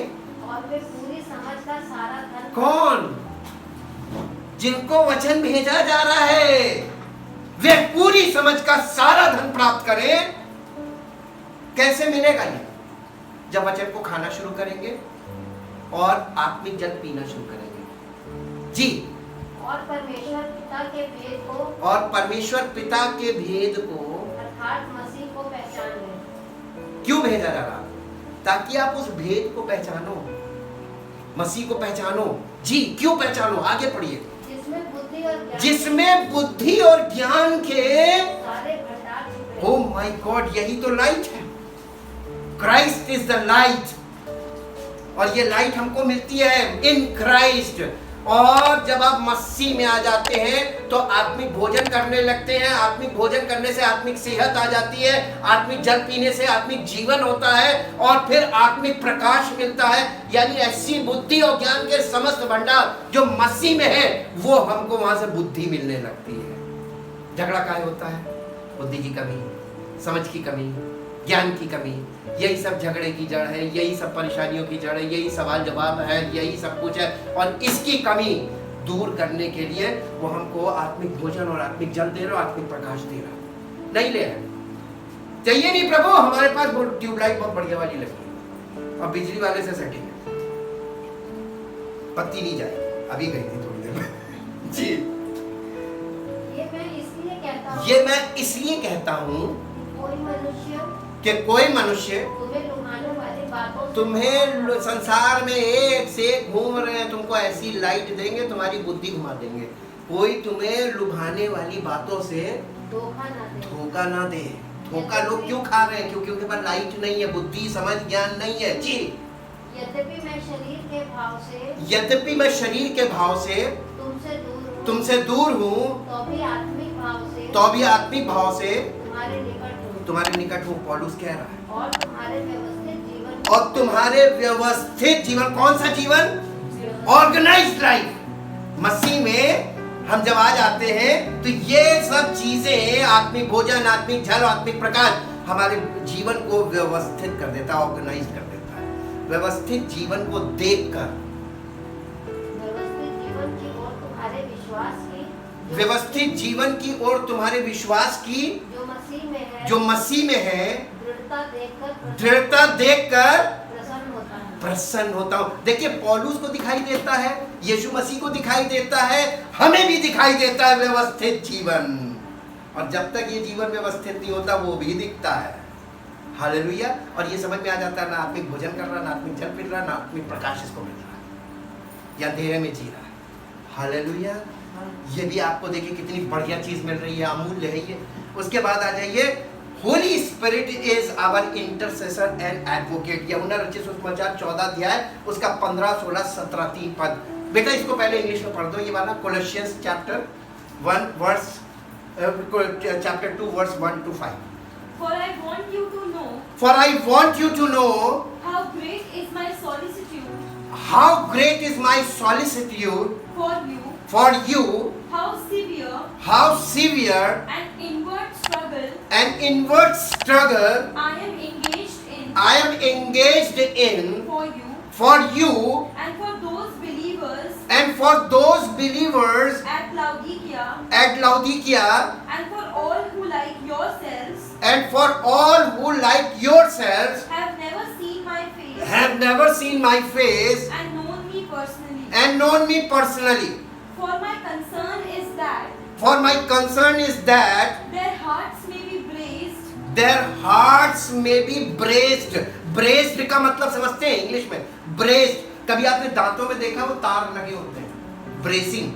और वे पूरी समझ का सारा धन। कौन? जिनको वचन भेजा जा रहा है, वे पूरी समझ का सारा धन प्राप्त करें। कैसे मिलेगा ये? जब वचन को खाना शुरू करेंगे और आत्मिक जल पीना शुरू करेंगे जी। और परमेश्वर पिता के भेद को और परमेश्वर पिता के भेद को अर्थात मसीह को पहचान लें। क्यों भेजा जा रहा? ताकि आप उस भेद को पहचानो, मसीह को पहचानो जी। क्यों पहचानो? आगे पढ़िए। जिसमें बुद्धि और ज्ञान जिसमें बुद्धि और ज्ञान के सारे भंडार छिपे। ओ माय गॉड, यही तो लाइट है। क्राइस्ट इज द लाइट, और ये लाइट हमको मिलती है इन क्राइस्ट। और जब आप मसीह में आ जाते हैं तो आत्मिक भोजन करने लगते हैं। आत्मिक भोजन करने से आत्मिक सेहत आ जाती है, आत्मिक जल पीने से आत्मिक जीवन होता है, और फिर आत्मिक प्रकाश मिलता है। यानी ऐसी बुद्धि और ज्ञान के समस्त भंडार जो मसीह में है, वो हमको वहां से बुद्धि मिलने लगती है। झगड़ा काहे होता है? बुद्धि की कमी, समझ की कमी, ज्ञान की कमी। यही सब झगड़े की जड़ है, यही सब परेशानियों की जड़ है, यही सवाल जवाब है, यही सब कुछ है। और इसकी कमी दूर करने के लिए वो हमको आत्मिक भोजन और आत्मिक जल दे रहा, आत्मिक प्रकाश दे रहा। नहीं ले रहा, चाहिए नहीं प्रभु, हमारे पास वो ट्यूबलाइट बहुत बढ़िया वाली लगी है और बिजली वाले से सेटिंग है, पत्ती नहीं जाएगी। अभी गई थी थोड़ी देर में जी। ये मैं इसलिए कहता हूँ ये मैं इसलिए कहता हूँ कोई मनुष्य कि कोई मनुष्य तुम्हें लुभाने वाली बातों से तुम्हें संसार में एक से एक घूम रहे हैं, तुमको ऐसी लाइट देंगे, तुम्हारी बुद्धि घुमा देंगे। कोई तुम्हें लुभाने वाली बातों से धोखा ना दे। धोखा लोग क्यों खा रहे हैं? क्योंकि उनके पास लाइट नहीं है, बुद्धि समझ ज्ञान नहीं है जी। यद्यपि मैं शरीर के भाव से यद्यपि मैं शरीर के भाव से तुमसे दूर हूँ, तो भी आत्मिक भाव से तो भी आत्मिक भाव से तुम्हारे निकट हूँ। पौलुस कह रहा है। और तुम्हारे व्यवस्थित जीवन और तुम्हारे व्यवस्थित जीवन, कौन सा जीवन? Organised life. मसीह में हम जब आ जाते हैं तो ये सब चीजें, आत्मिक भोजन, आत्मिक जल, आत्मिक प्रकाश, हमारे जीवन को व्यवस्थित कर देता है, ऑर्गेनाइज कर देता है। व्यवस्थित जीवन को देखकर, व्यवस्थित जीवन की ओर तुम्हारे विश्वास की व्यवस्थित जीवन की ओर तुम्हारे विश्वास की जो मसीह में है दृढ़ता देखकर प्रसन्न होता हूँ। देखिए, पौलुस को दिखाई देता है, यीशु मसीह को दिखाई देता है, हमें भी दिखाई देता है व्यवस्थित जीवन। और जब तक ये जीवन व्यवस्थित नहीं होता वो भी दिखता है। हालेलुया। और ये समझ में आ जाता है, ना आत्मिक भोजन कर रहा, ना आत्मिक जल पी रहा, ना आत्मिक प्रकाश इसको मिल रहा, या अंधेरे में जी रहा है। हालेलुया। ये भी आपको देखिए कितनी बढ़िया चीज मिल रही है, अमूल्य है ये। उसके बाद आ जाइए, holy spirit is our intercessor and advocate. यूहन्ना रचित सुसमाचार 14 अध्याय उसका 15, 16, 17 3 पद। बेटा इसको पहले इंग्लिश में पढ़ दो, ये वाला। कोलोसियंस chapter 1 verse chapter 2 verse 1 to 5. For I want you to know For I want you to know how great is my solicitude how great is my solicitude for you, how severe and inward struggle I am engaged in for you for you and for those believers and and for those believers at Laodicea, at Laodicea, and for all who like yourselves and for all who like yourselves have never seen my face have never seen my face and known me personally. and known me personally. For my concern is that For my concern is that their hearts may be braced, their hearts may be braced. Braced का मतलब समझते हैं इंग्लिश में? Braced. कभी आपने दांतों में देखा वो तार लगे होते हैं, ब्रेसिंग,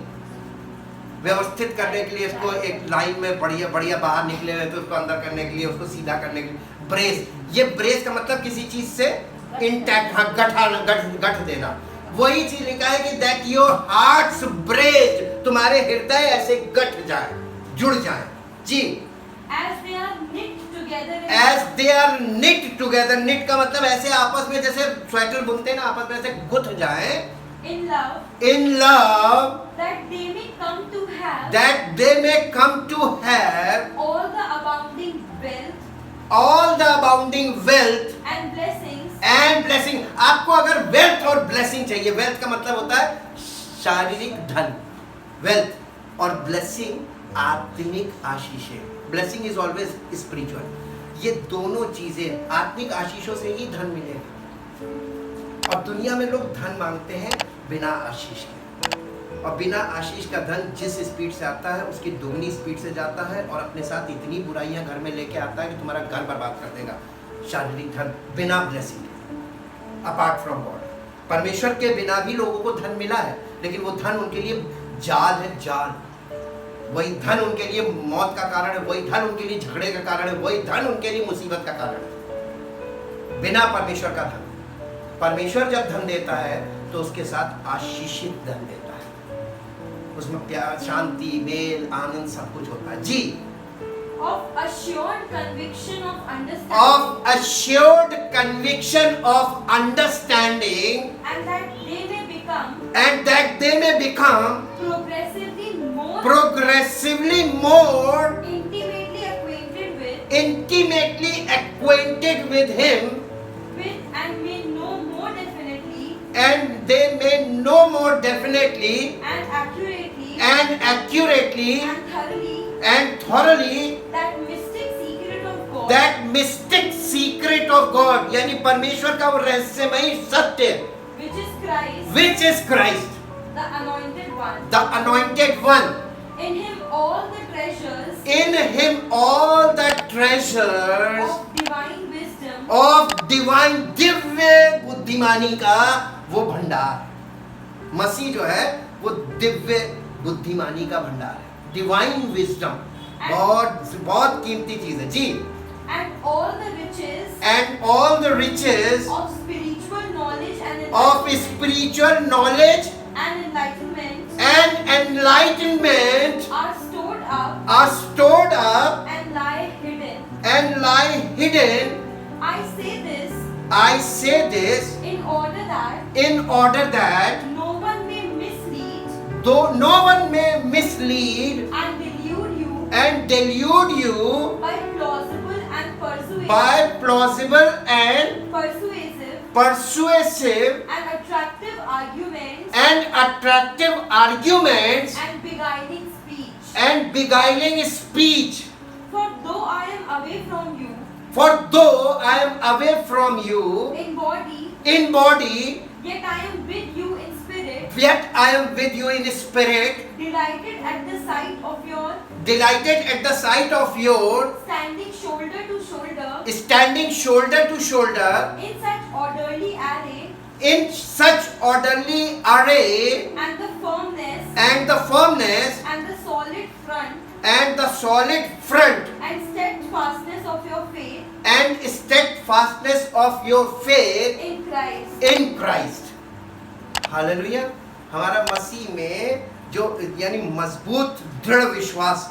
व्यवस्थित करने के लिए, इसको एक लाइन में बढ़िया बढ़िया बाहर निकले हुए तो उसको अंदर करने के लिए, उसको सीधा करने के लिए ब्रेस. ये ब्रेस का मतलब किसी चीज से इंटैक्ट, हाँ, गठ देना. वही चीज लिखा है कि दैट योर हार्ट्स ब्रेस्ड, तुम्हारे हृदय ऐसे गठ जाए, जुड़ जाए. जी. as they are knit together in As they are knit together. knit का मतलब ऐसे आपस में जैसे स्वेटर बुनते हैं ना, आपस में ऐसे गुथ जाए. in love, In love, that they may come to have that they may come to have all the abounding wealth all the abounding wealth and blessings and blessing. आपको अगर wealth और blessing चाहिए, wealth का मतलब होता है शारीरिक धन, wealth, और blessing आत्मिक आशीषें. Blessing is always spiritual. ये दोनों चीजें आत्मिक आशीषों से ही धन मिलेगा. और दुनिया में लोग धन मांगते हैं बिना आशीष के, और बिना आशीष का धन जिस स्पीड से आता है उसकी दुगनी स्पीड से जाता है, और अपने साथ इतनी बुराइयां घर में लेके आता है कि तुम्हारा घर बर्बाद कर देगा. शारीरिक धन बिना ब्लेसिंग के, अपार्ट फ्रॉम गॉड. परमेश्वर के बिना भी लोगों को धन मिला है, लेकिन वो धन उनके लिए जाल है, जाल. वही धन उनके लिए मौत का कारण है, वही धन उनके लिए झगड़े का कारण है, वही धन उनके लिए मुसीबत का कारण है. बिना परमेश्वर का धन. परमेश्वर जब धन देता है तो उसके साथ आशीषित धन देता है, उसमें प्यार, शांति, मेल, आनंद सब कुछ होता है. जी. of assured conviction of understanding, Of assured conviction of understanding, and that they may become and that they may become progressively more progressively more intimately acquainted with Him, and may know more definitely and they may know more definitely and accurately and thoroughly that mystic secret of God, that mystic secret of God, यानी परमेश्वर का वो रहस्यमयी सत्य, which is Christ, the anointed one. the anointed one. In him all the treasures In Him all the treasures of divine wisdom of divine, Divya बुद्धिमानी का वो भंडार. मसीह जो है वो दिव्य बुद्धिमानी का भंडार है. डिवाइन विजडम बहुत बहुत कीमती चीज है. जी. and all the riches And all the riches of spiritual knowledge of spiritual knowledge and enlightenment and enlightenment are stored up are stored up and lie hidden. and lie hidden. I say this in order that that no one may mislead though no one may mislead and delude you you by plausible and persuasive and attractive arguments and attractive arguments and beguiling speech. and beguiling speech. For though I am away from you For though I am away from you in body, yet yet I am with you in spirit, I am with you in spirit, delighted at the sight of your delighted at the sight of your standing shoulder to shoulder standing shoulder to shoulder in such orderly array, in such orderly array, and the firmness and the firmness and the solid front and the solid front and steadfastness of your faith and steadfastness of your faith in Christ. in Christ. Hallelujah. हमारा मसीह में जो यानी मजबूत दृढ़ विश्वास,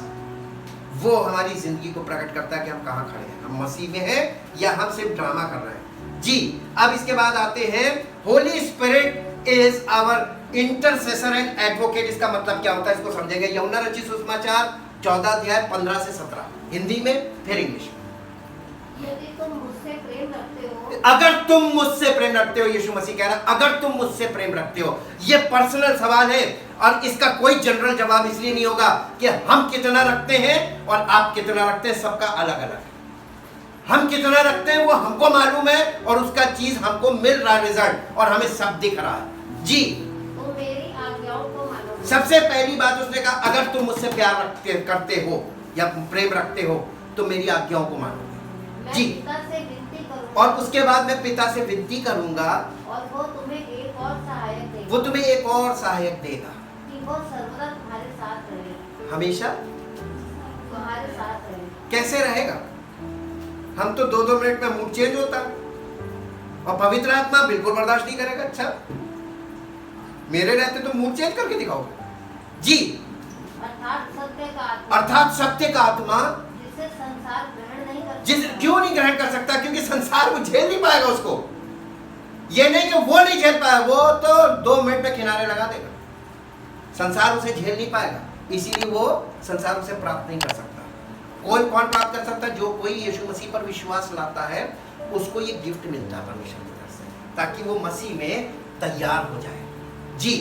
वो हमारी जिंदगी को प्रकट करता है कि हम कहाँ खड़े हैं, हम मसीह में हैं या हम सिर्फ ड्रामा कर रहे हैं. जी. अब इसके बाद आते हैं holy spirit is our intercessor and advocate. इसका मतलब क्या होता है इसको समझेंगे. यूहन्ना रचित सुसमाचार 14 अध्याय 15 से 17, हिंदी में फिर इंग्लिश में. यदि तुम मुझसे प्रेम रखते हो अगर तुम मुझसे प्रेम रखते हो, यीशु मसीह कह रहा है अगर तुम मुझसे प्रेम रखते हो। ये पर्सनल सवाल है और इसका कोई जनरल जवाब इसलिए नहीं होगा कि हम कितना रखते हैं और आप कितना रखते हैं, सबका अलग अलग है। हम कितना रखते हैं वो हमको मालूम है और उसका चीज हमको मिल रहा है रिजल्ट, और हमें सब दिख रहा है। जी, तो मेरी आज्ञाओं को मानो। सबसे पहली बात उसने कहा अगर तुम मुझसे प्यार करते हो या प्रेम रखते हो तो मेरी आज्ञाओं को मानोगे। मैं जी, पिता से विनती करूंगा और उसके बाद मैं पिता से विनती करूंगा और वो तुम्हें एक और सहायक देगा, वो तुम्हें एक और सहायक देगा, कि वो सर्वदा तुम्हारे साथ रहे, हमेशा। तुम्हारे साथ रहे। कैसे रहेगा? हम तो 2-2 मिनट में मूड चेंज होता है और पवित्र आत्मा बिल्कुल बर्दाश्त नहीं करेगा। अच्छा, मेरे रहते तो मूड चेंज करके दिखाओगे। जी, अर्थात सत्य का आत्मा, अर्थात सत्य का आत्मा, जिसे संसार ग्रहण नहीं कर जिस सकता। क्यों नहीं ग्रहण कर सकता? क्योंकि संसार वो झेल नहीं पाएगा उसको। ये नहीं कि वो नहीं झेल पाया, वो तो 2 मिनट में किनारे लगा देगा। संसार उसे झेल नहीं पाएगा, इसीलिए वो संसार उसे प्राप्त नहीं कर सकता। कौन प्राप्त कर सकता है? जो कोई यीशु मसीह पर विश्वास लाता है उसको ये गिफ्ट मिलता है परमेश्वर की तरफ से, ताकि वो मसीह में तैयार हो जाए। जी,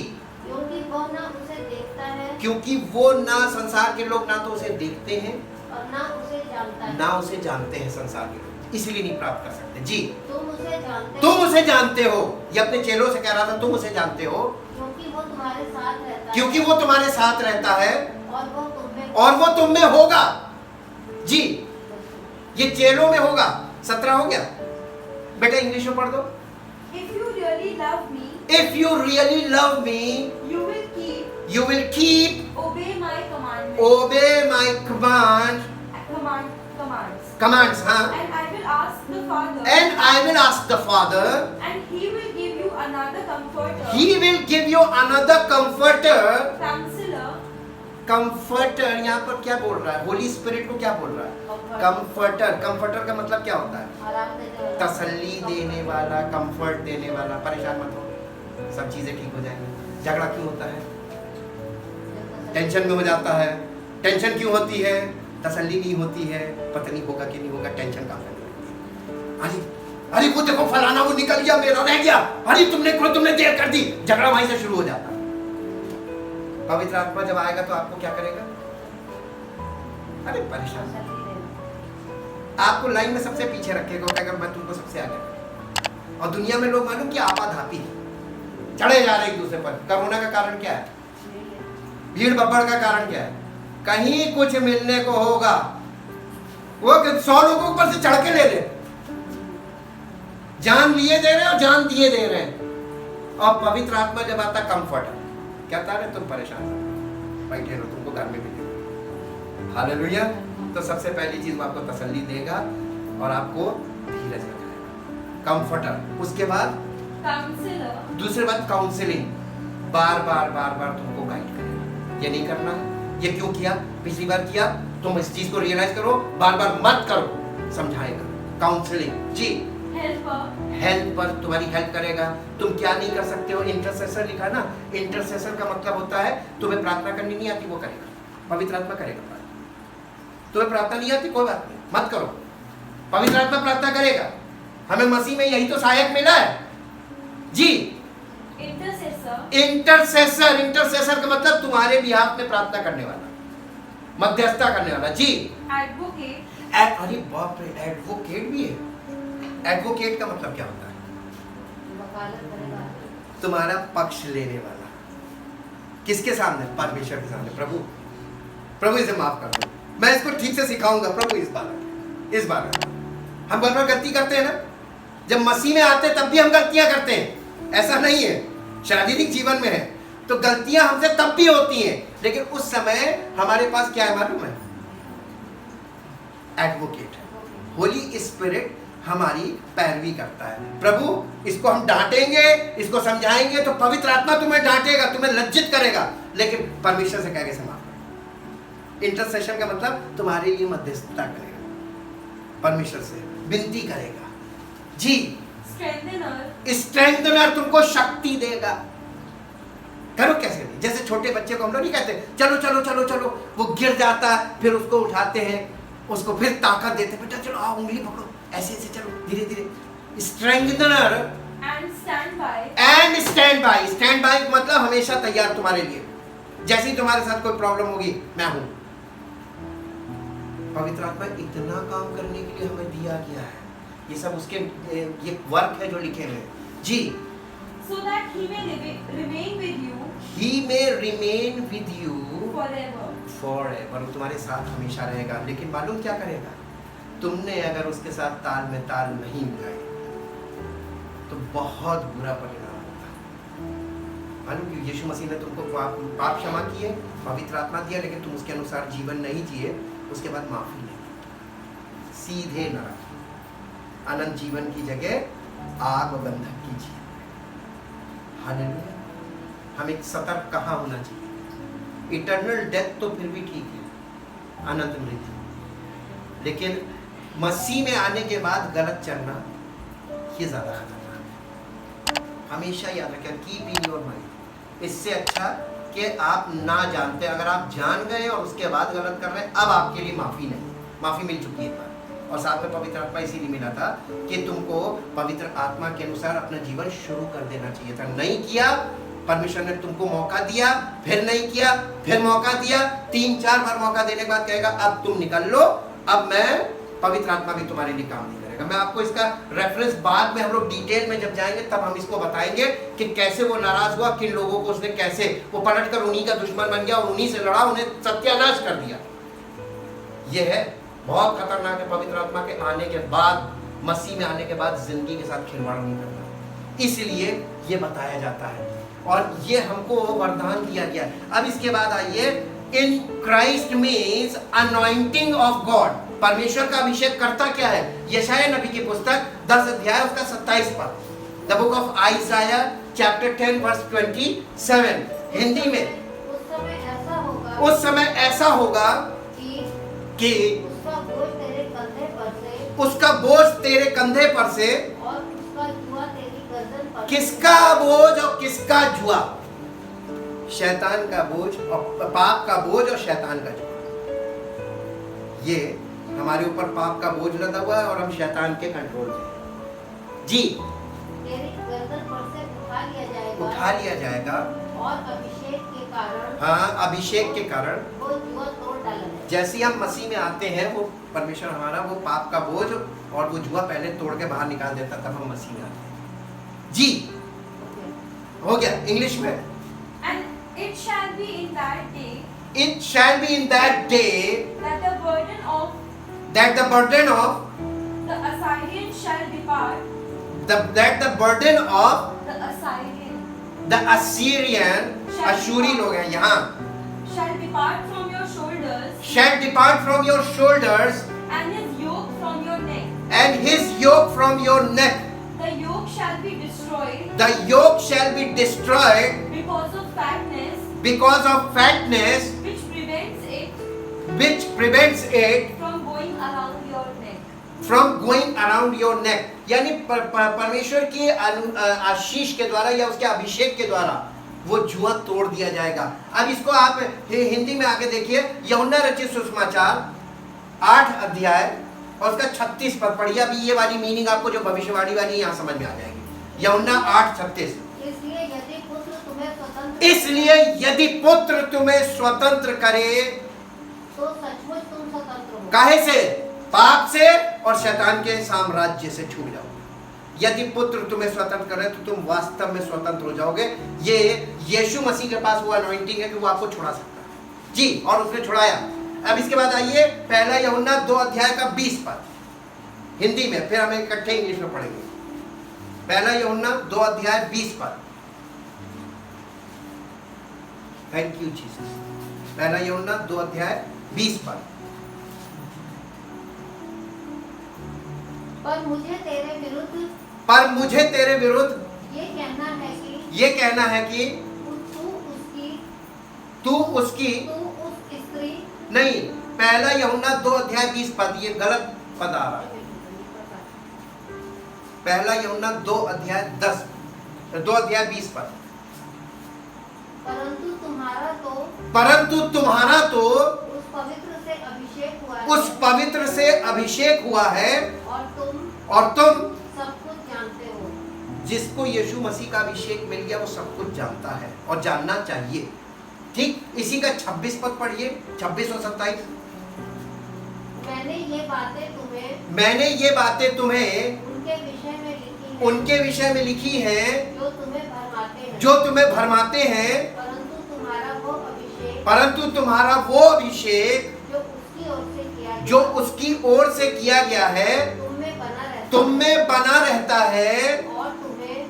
क्योंकि वो ना उसे देखता है क्योंकि वो ना संसार के लोग ना तो उसे देखते हैं और ना उसे जानता है। ना उसे जानते हैं संसार के लोग, इसलिए नहीं प्राप्त कर सकते। जी, तुम उसे जानते तुम उसे जानते हो। ये अपने चेलों से कह रहा था, तुम उसे जानते हो क्योंकि वो तुम्हारे साथ रहता है, क्योंकि वो तुम्हारे साथ रहता है और वो तुम में होगा। जी, ये चेलों में होगा। 17 हो गया बेटा, इंग्लिश में पढ़ दो। If you really love me, If you really love me, you will keep obey my commandments. obey my commands, हाँ। And I will ask the Father. And I will ask the Father, And He will give you another comforter. He will give you another comforter. Counselor. Comforter यहाँ पर क्या बोल रहा है? होली स्पिरिट को क्या बोल रहा है? कंफर्टर का मतलब क्या होता है? आराम देने वाला, तसल्ली देने वाला, कंफर्ट देने वाला। परेशान मत हो, सब चीजें ठीक हो जाएंगी। झगड़ा क्यों होता है? टेंशन में हो जाता है। टेंशन क्यों होती है? तसल्ली नहीं होती है, पता नहीं होगा कि नहीं होगा, टेंशन काफी होती है। अरे वो देखो फलाना वो निकल गया, मेरा रह गया, अरे तुमने देर कर दी, झगड़ा वहीं से शुरू हो जाता है। पवित्र आत्मा जब आएगा तो आपको क्या करेगा? अरे परेशान, आपको लाइन में सबसे पीछे रखेगा, कहेगा मैं तुमको सबसे आगे। और दुनिया में लोग मालूम कि आपाधापी चढ़े जा रहे एक दूसरे पर। कोरोना का कारण क्या है? भीड़ बब्बड़ का कारण क्या है? कहीं कुछ मिलने को होगा, वो 100 लोगों ऊपर से चढ़ के ले ले, जान लिए दे रहे हैं और जान दिए दे रहे हैं। और पवित्र आत्मा जब आता कंफर्ट कहता है तुम परेशान बैठे रहो, तुमको घर में मिलेगा। हालेलुया। तो सबसे पहली चीज वो आपको तसल्ली देगा और आपको धीरज रखाएगा, कंफर्टर। उसके बाद Counselor. दूसरी बात काउंसलिंग, बार बार तुमको गाइड करेगा। ये नहीं करना है, ये क्यों किया, पिछली बार किया, तुम इस चीज को रियलाइज करो, बार मत करो, समझाएगा। काउंसलिंग। जी, हेल्पर तुम्हारी हेल्प करेगा। तुम क्या नहीं कर सकते हो, इंटरसेसर लिखा है ना। इंटरसेसर का मतलब होता है तुम्हें प्रार्थना करनी नहीं आती, वो करेगा, पवित्र आत्मा करेगा। तुम्हें प्रार्थना नहीं आती, कोई बात नहीं, मत करो, पवित्र आत्मा प्रार्थना करेगा। हमें मसीह में यही तो सहायक मिला है। जी, इंटरसेसर का मतलब तुम्हारे बिहाफ में प्रार्थना करने वाला, मध्यस्थता करने वाला। जी, Advocate. अरे बाप रे, एडवोकेट भी है। एडवोकेट का मतलब क्या होता है? वकालत करेगा, तुम्हारा पक्ष लेने वाला। किसके सामने? परमेश्वर के सामने। प्रभु इसे माफ कर दो, मैं इसको ठीक से सिखाऊंगा प्रभु। इस बार हम बार गलती करते हैं ना, जब मसीह में आते हैं तब भी हम गलतियां करते हैं, ऐसा नहीं है। शारीरिक जीवन में है तो गलतियां हमसे तब भी होती हैं, लेकिन उस समय हमारे पास क्या है मालूम है? एडवोकेट, होली स्पिरिट हमारी पैरवी करता है। प्रभु इसको हम डांटेंगे, इसको समझाएंगे तो पवित्र आत्मा तुम्हें डांटेगा, तुम्हें लज्जित करेगा, लेकिन परमेश्वर से कहेगा समाप्त। इंटरसेशन का मतलब तुम्हारे लिए मध्यस्थता करेगा, परमेश्वर से विनती करेगा। जी, स्ट्रेंथनर तुमको शक्ति देगा। करो कैसे नहीं, जैसे छोटे बच्चे को हम लोग नहीं कहते चलो चलो चलो चलो, वो गिर जाता है, फिर उसको उठाते हैं, उसको फिर ताकत देते हैं, बेटा चलो आओ, उंगली पकड़ो, ऐसे ऐसे चलो धीरे धीरे। स्ट्रेंथनर and stand by. And stand by. Stand by मतलब हमेशा तैयार तुम्हारे लिए। जैसे ही तुम्हारे साथ कोई प्रॉब्लम होगी, मैं हूं। पवित्र आत्मा इतना काम करने के लिए हमें दिया गया है। ये सब उसके ये वर्क है जो लिखे हुए हैं जी। So that he may remain with you He may remain with you forever. forever। वो तुम्हारे साथ हमेशा रहेगा। लेकिन मालूम क्या करेगा? तुमने अगर उसके साथ ताल में ताल नहीं मिलाए तो बहुत बुरा परिणाम होगा। मालूम कि यीशु मसीह ने तुमको पाप क्षमा किए, पवित्र आत्मा दिया, लेकिन तुम उसके अनुसार जीवन नहीं जिए, उसके बाद माफी नहीं, सीधे नरक। अनंत जीवन की जगह आग बंधक कीजिए। हालेलुया। हम एक सतर्क कहाँ होना चाहिए? इटर्नल डेथ तो फिर भी ठीक है, अनंत मृत्यु, लेकिन मसीह में आने के बाद गलत चलना ये ज्यादा खतरनाक है। हमेशा याद रखें, कीप इन योर माइंड। इससे अच्छा कि आप ना जानते, अगर आप जान गए और उसके बाद गलत कर रहे हैं, अब आपके लिए माफी नहीं, माफी मिल चुकी है एक बार। और साथ में पवित्र आत्मा इसीलिए मिला था कि तुमको पवित्र आत्मा के अनुसार अपना जीवन शुरू कर देना चाहिए था। नहीं किया, परमेश्वर ने तुमको मौका दिया, फिर नहीं किया, फिर मौका दिया, 3-4 बार मौका देने के बाद कहेगा अब तुम निकल लो, अब मैं पवित्र आत्मा भी तुम्हारे लिए काम नहीं करेगा। मैं आपको इसका रेफरेंस बाद में हम लोग डिटेल में जब जाएंगे तब हम इसको बताएंगे कि कैसे वो नाराज हुआ, किन लोगों को उसने कैसे वो पलट कर उन्हीं का दुश्मन बन गया और उन्हीं से लड़ा, उन्हें सत्यानाश कर दिया। यह है बहुत खतरनाक है। पवित्र आत्मा के आने के बाद, मसीह में आने के बाद जिंदगी के साथ खिलवाड़ नहीं करना, इसलिए ये बताया जाता है और ये हमको वरदान दिया गया। अब इसके बाद आइए, इन Christ means anointing of God. परमेश्वर का अभिषेक करता क्या है? यशाया नबी की पुस्तक 10 अध्याय उसका 27 पद, the book of Isaiah chapter 10 verse 27, Hindi में। उस समय ऐसा होगा, उस समय ऐसा होगा कि उसका बोझ तेरे कंधे पर से, उसका बोझ तेरे कंधे पर से, और उसका जुआ तेरी गर्दन पर से। किसका बोझ और किसका जुआ? शैतान का बोझ और पाप का बोझ और शैतान का जुआ। ये हमारे ऊपर पाप का बोझ लदा हुआ है और हम शैतान के कंट्रोल में जी। तेरी गर्दन पर से उठा लिया जाएगा, उठा लिया जाएगा, और अभिषेक के कारण, हाँ, अभिषेक के कारण वो जुआ तोड़ डाला जाएगा। जैसे ही हम मसीह में आते हैं, वो परमेश्वर हमारा वो पाप का बोझ और वो जुआ पहले तोड़ के बाहर निकाल देता, तब हम मसीह में आते हैं जी। हो गया इंग्लिश में। And it shall be in that day It shall be in that day that the burden of that the burden of the Assyrian shall depart. that the burden of The Assyrian the Assyrian, अशूरी लोग हैं यहाँ, shall depart from your shoulders, shall depart from your shoulders and his yoke from your neck. and his yoke from your neck. The yoke shall be destroyed The yoke shall be destroyed because of fatness, because of fatness which prevents it which prevents it from going around your neck. from going around your neck। यानी परमेश्वर की आशीष के द्वारा या उसके अभिषेक के द्वारा वो जुआ तोड़ दिया जाएगा। अब इसको आप हिंदी में आगे देखिए, यूहन्ना रचित सुसमाचार 8 अध्याय और उसका 36 पद पढ़िए। अभी ये वाली मीनिंग आपको जो भविष्यवाणी वाली यहाँ समझ में आ जाएगी। यूहन्ना 8:36। इसलिए यदि पुत्र तुम्हें स्वतंत्र, इसलिए यदि पुत्र तुम्हें स्वतंत्र करे, तो सचमुच तुम स्वतंत्र हो। काहे से? पाप से और शैतान के साम्राज्य से छूट जाओगे। यदि पुत्र तुम्हें स्वतंत्र करे तो तुम वास्तव में स्वतंत्र हो जाओगे। ये यीशु मसीह के पास वो अनॉइंटिंग है कि वो आपको छुड़ा सकता है जी, और उसने छुड़ाया। अब इसके बाद आइए, पहला यूहन्ना 2 अध्याय का 20 पद हिंदी में, फिर हम इकट्ठे इंग्लिश में पढ़ेंगे। पहला यूहन्ना 2 अध्याय 20 पद। Thank you Jesus. पहला यूहन्ना 2 अध्याय 20 पद। पर मुझे तेरे विरुद्ध पर मुझे तेरे विरुद्ध ये कहना है कि ये कहना है कि तू उस स्त्री नहीं, पहला यूहन्ना 2 अध्याय 20 पद, ये गलत पद आ रहा है। पहला यूहन्ना 2 अध्याय 20 पद। परंतु तुम्हारा तो उस पवित्र से अभिषेक हुआ है, उस पवित्र से अभिषेक हुआ है, और तुम और तुम सब कुछ जिसको यीशु मसीह का अभिषेक मिल गया वो सब कुछ जानता है और जानना चाहिए। ठीक, इसी का 26 पद पढ़िए, 26 और 27। मैंने ये बातें तुम्हें उनके विषय में लिखी हैं जो तुम्हें भरमाते हैं, परंतु तुम्हारा वो अभिषेक जो उसकी ओर से किया गया है तुम में बना रहता है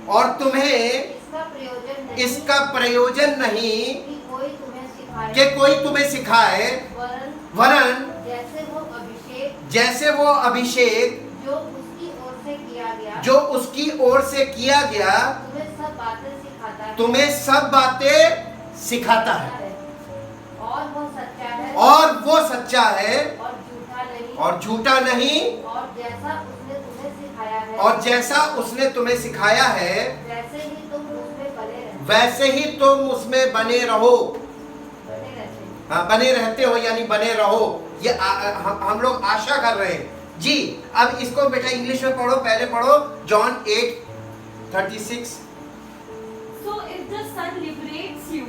और तुम्हें इसका प्रयोजन नहीं कि कोई तुम्हें सिखाए, वरन जैसे वो अभिषेक जो उसकी ओर से किया गया तुम्हें सब बातें सिखाता है और वो सच्चा है और झूठा नहीं, और जैसा उसने तुम्हें सिखाया है वैसे ही तुम उसमें बने रहो। हाँ, बने रहते हो यानी बने रहो, ये हम लोग आशा कर रहे हैं जी। अब इसको बेटा इंग्लिश में पढ़ो, पहले पढ़ो John 8:36। So if the Son liberates you,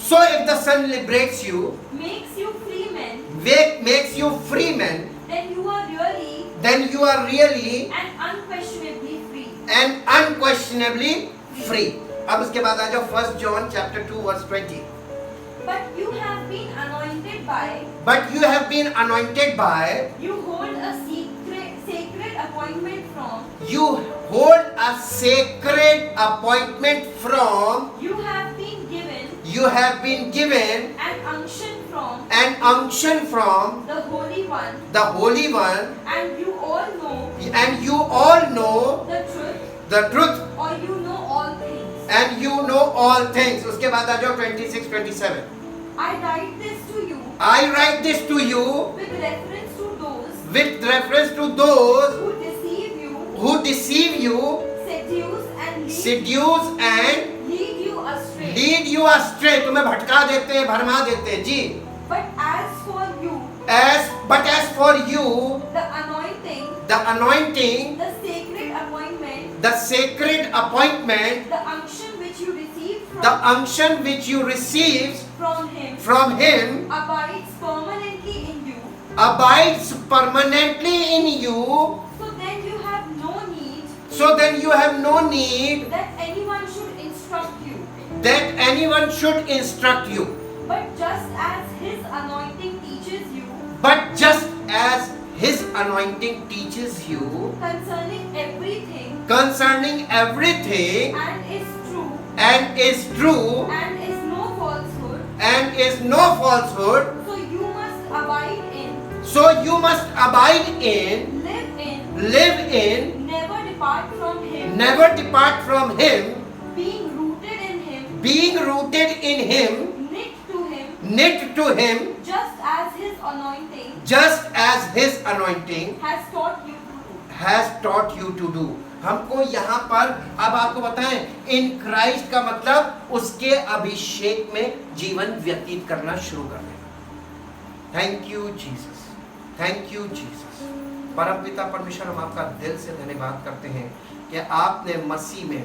So if the Son liberates you, makes you free men, makes you free men, then you are really and unquestionably free. free. अब उसके बाद आ जाओ 1 John chapter 2 verse 20. But you have been anointed by, you hold a sacred appointment from, you hold a sacred appointment from, you have been given an unction from the Holy One, and you all know the truth, or you know all things. and you know all things. उसके बाद आ जाओ 26-27. I write this to you with reference to those who deceive you, seduce and lead you astray. तुम्हें भटका देते हैं, भरमा देते हैं जी। But as for you, the anointing, the anointing, the sacred appointment, the sacred appointment, the unction which you receive the unction which you receive from him abides permanently in you. So then you have no need that anyone should instruct you. But just as his anointing teaches you concerning everything and is true and is no falsehood, so you must abide in, live in, never depart from him, being rooted in him, knit to him, just as his anointing has taught you to do. हमको यहाँ पर अब आपको बताएं, इन क्राइस्ट का मतलब उसके अभिषेक में जीवन व्यतीत करना शुरू कर देना। Thank you Jesus, thank you Jesus. परमपिता परमेश्वर, हम आपका दिल से धन्यवाद करते हैं कि आपने मसीह में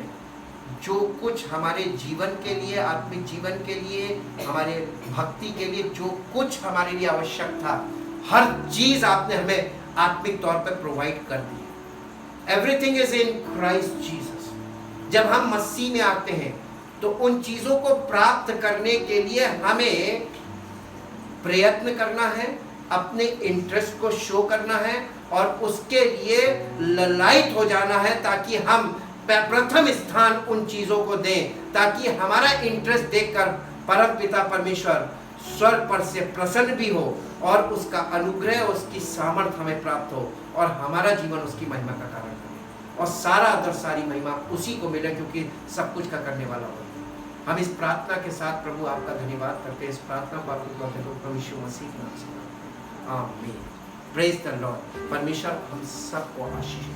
जो कुछ हमारे जीवन के लिए, आत्मिक जीवन के लिए, हमारे भक्ति के लिए जो कुछ हमारे लिए आवश्यक था, हर चीज आपने हमें आत्मिक तौर पर प्रोवाइड कर दी। Everything is in Christ Jesus. जब हम मसीह में आते हैं तो उन चीजों को प्राप्त करने के लिए हमें प्रयत्न करना है, अपने इंटरेस्ट को शो करना है और उसके लिए ललायित हो जाना है, ताकि हम प्रथम स्थान उन चीजों को दें, ताकि हमारा इंटरेस्ट देखकर परम पिता परमेश्वर स्वर्ग पर से प्रसन्न भी हो और उसका अनुग्रह, उसकी सामर्थ हमें प्राप्त हो और हमारा जीवन उसकी महिमा का कारण बने और सारा आदर, सारी महिमा उसी को मिले, क्योंकि सब कुछ का करने वाला हो। हम इस प्रार्थना के साथ प्रभु आपका धन्यवाद करते हैं। इस प्रार्थना को प्रभु यीशु मसीह के नाम से आमीन। Praise the Lord. परमेश्वर हम सबको आशीष दे।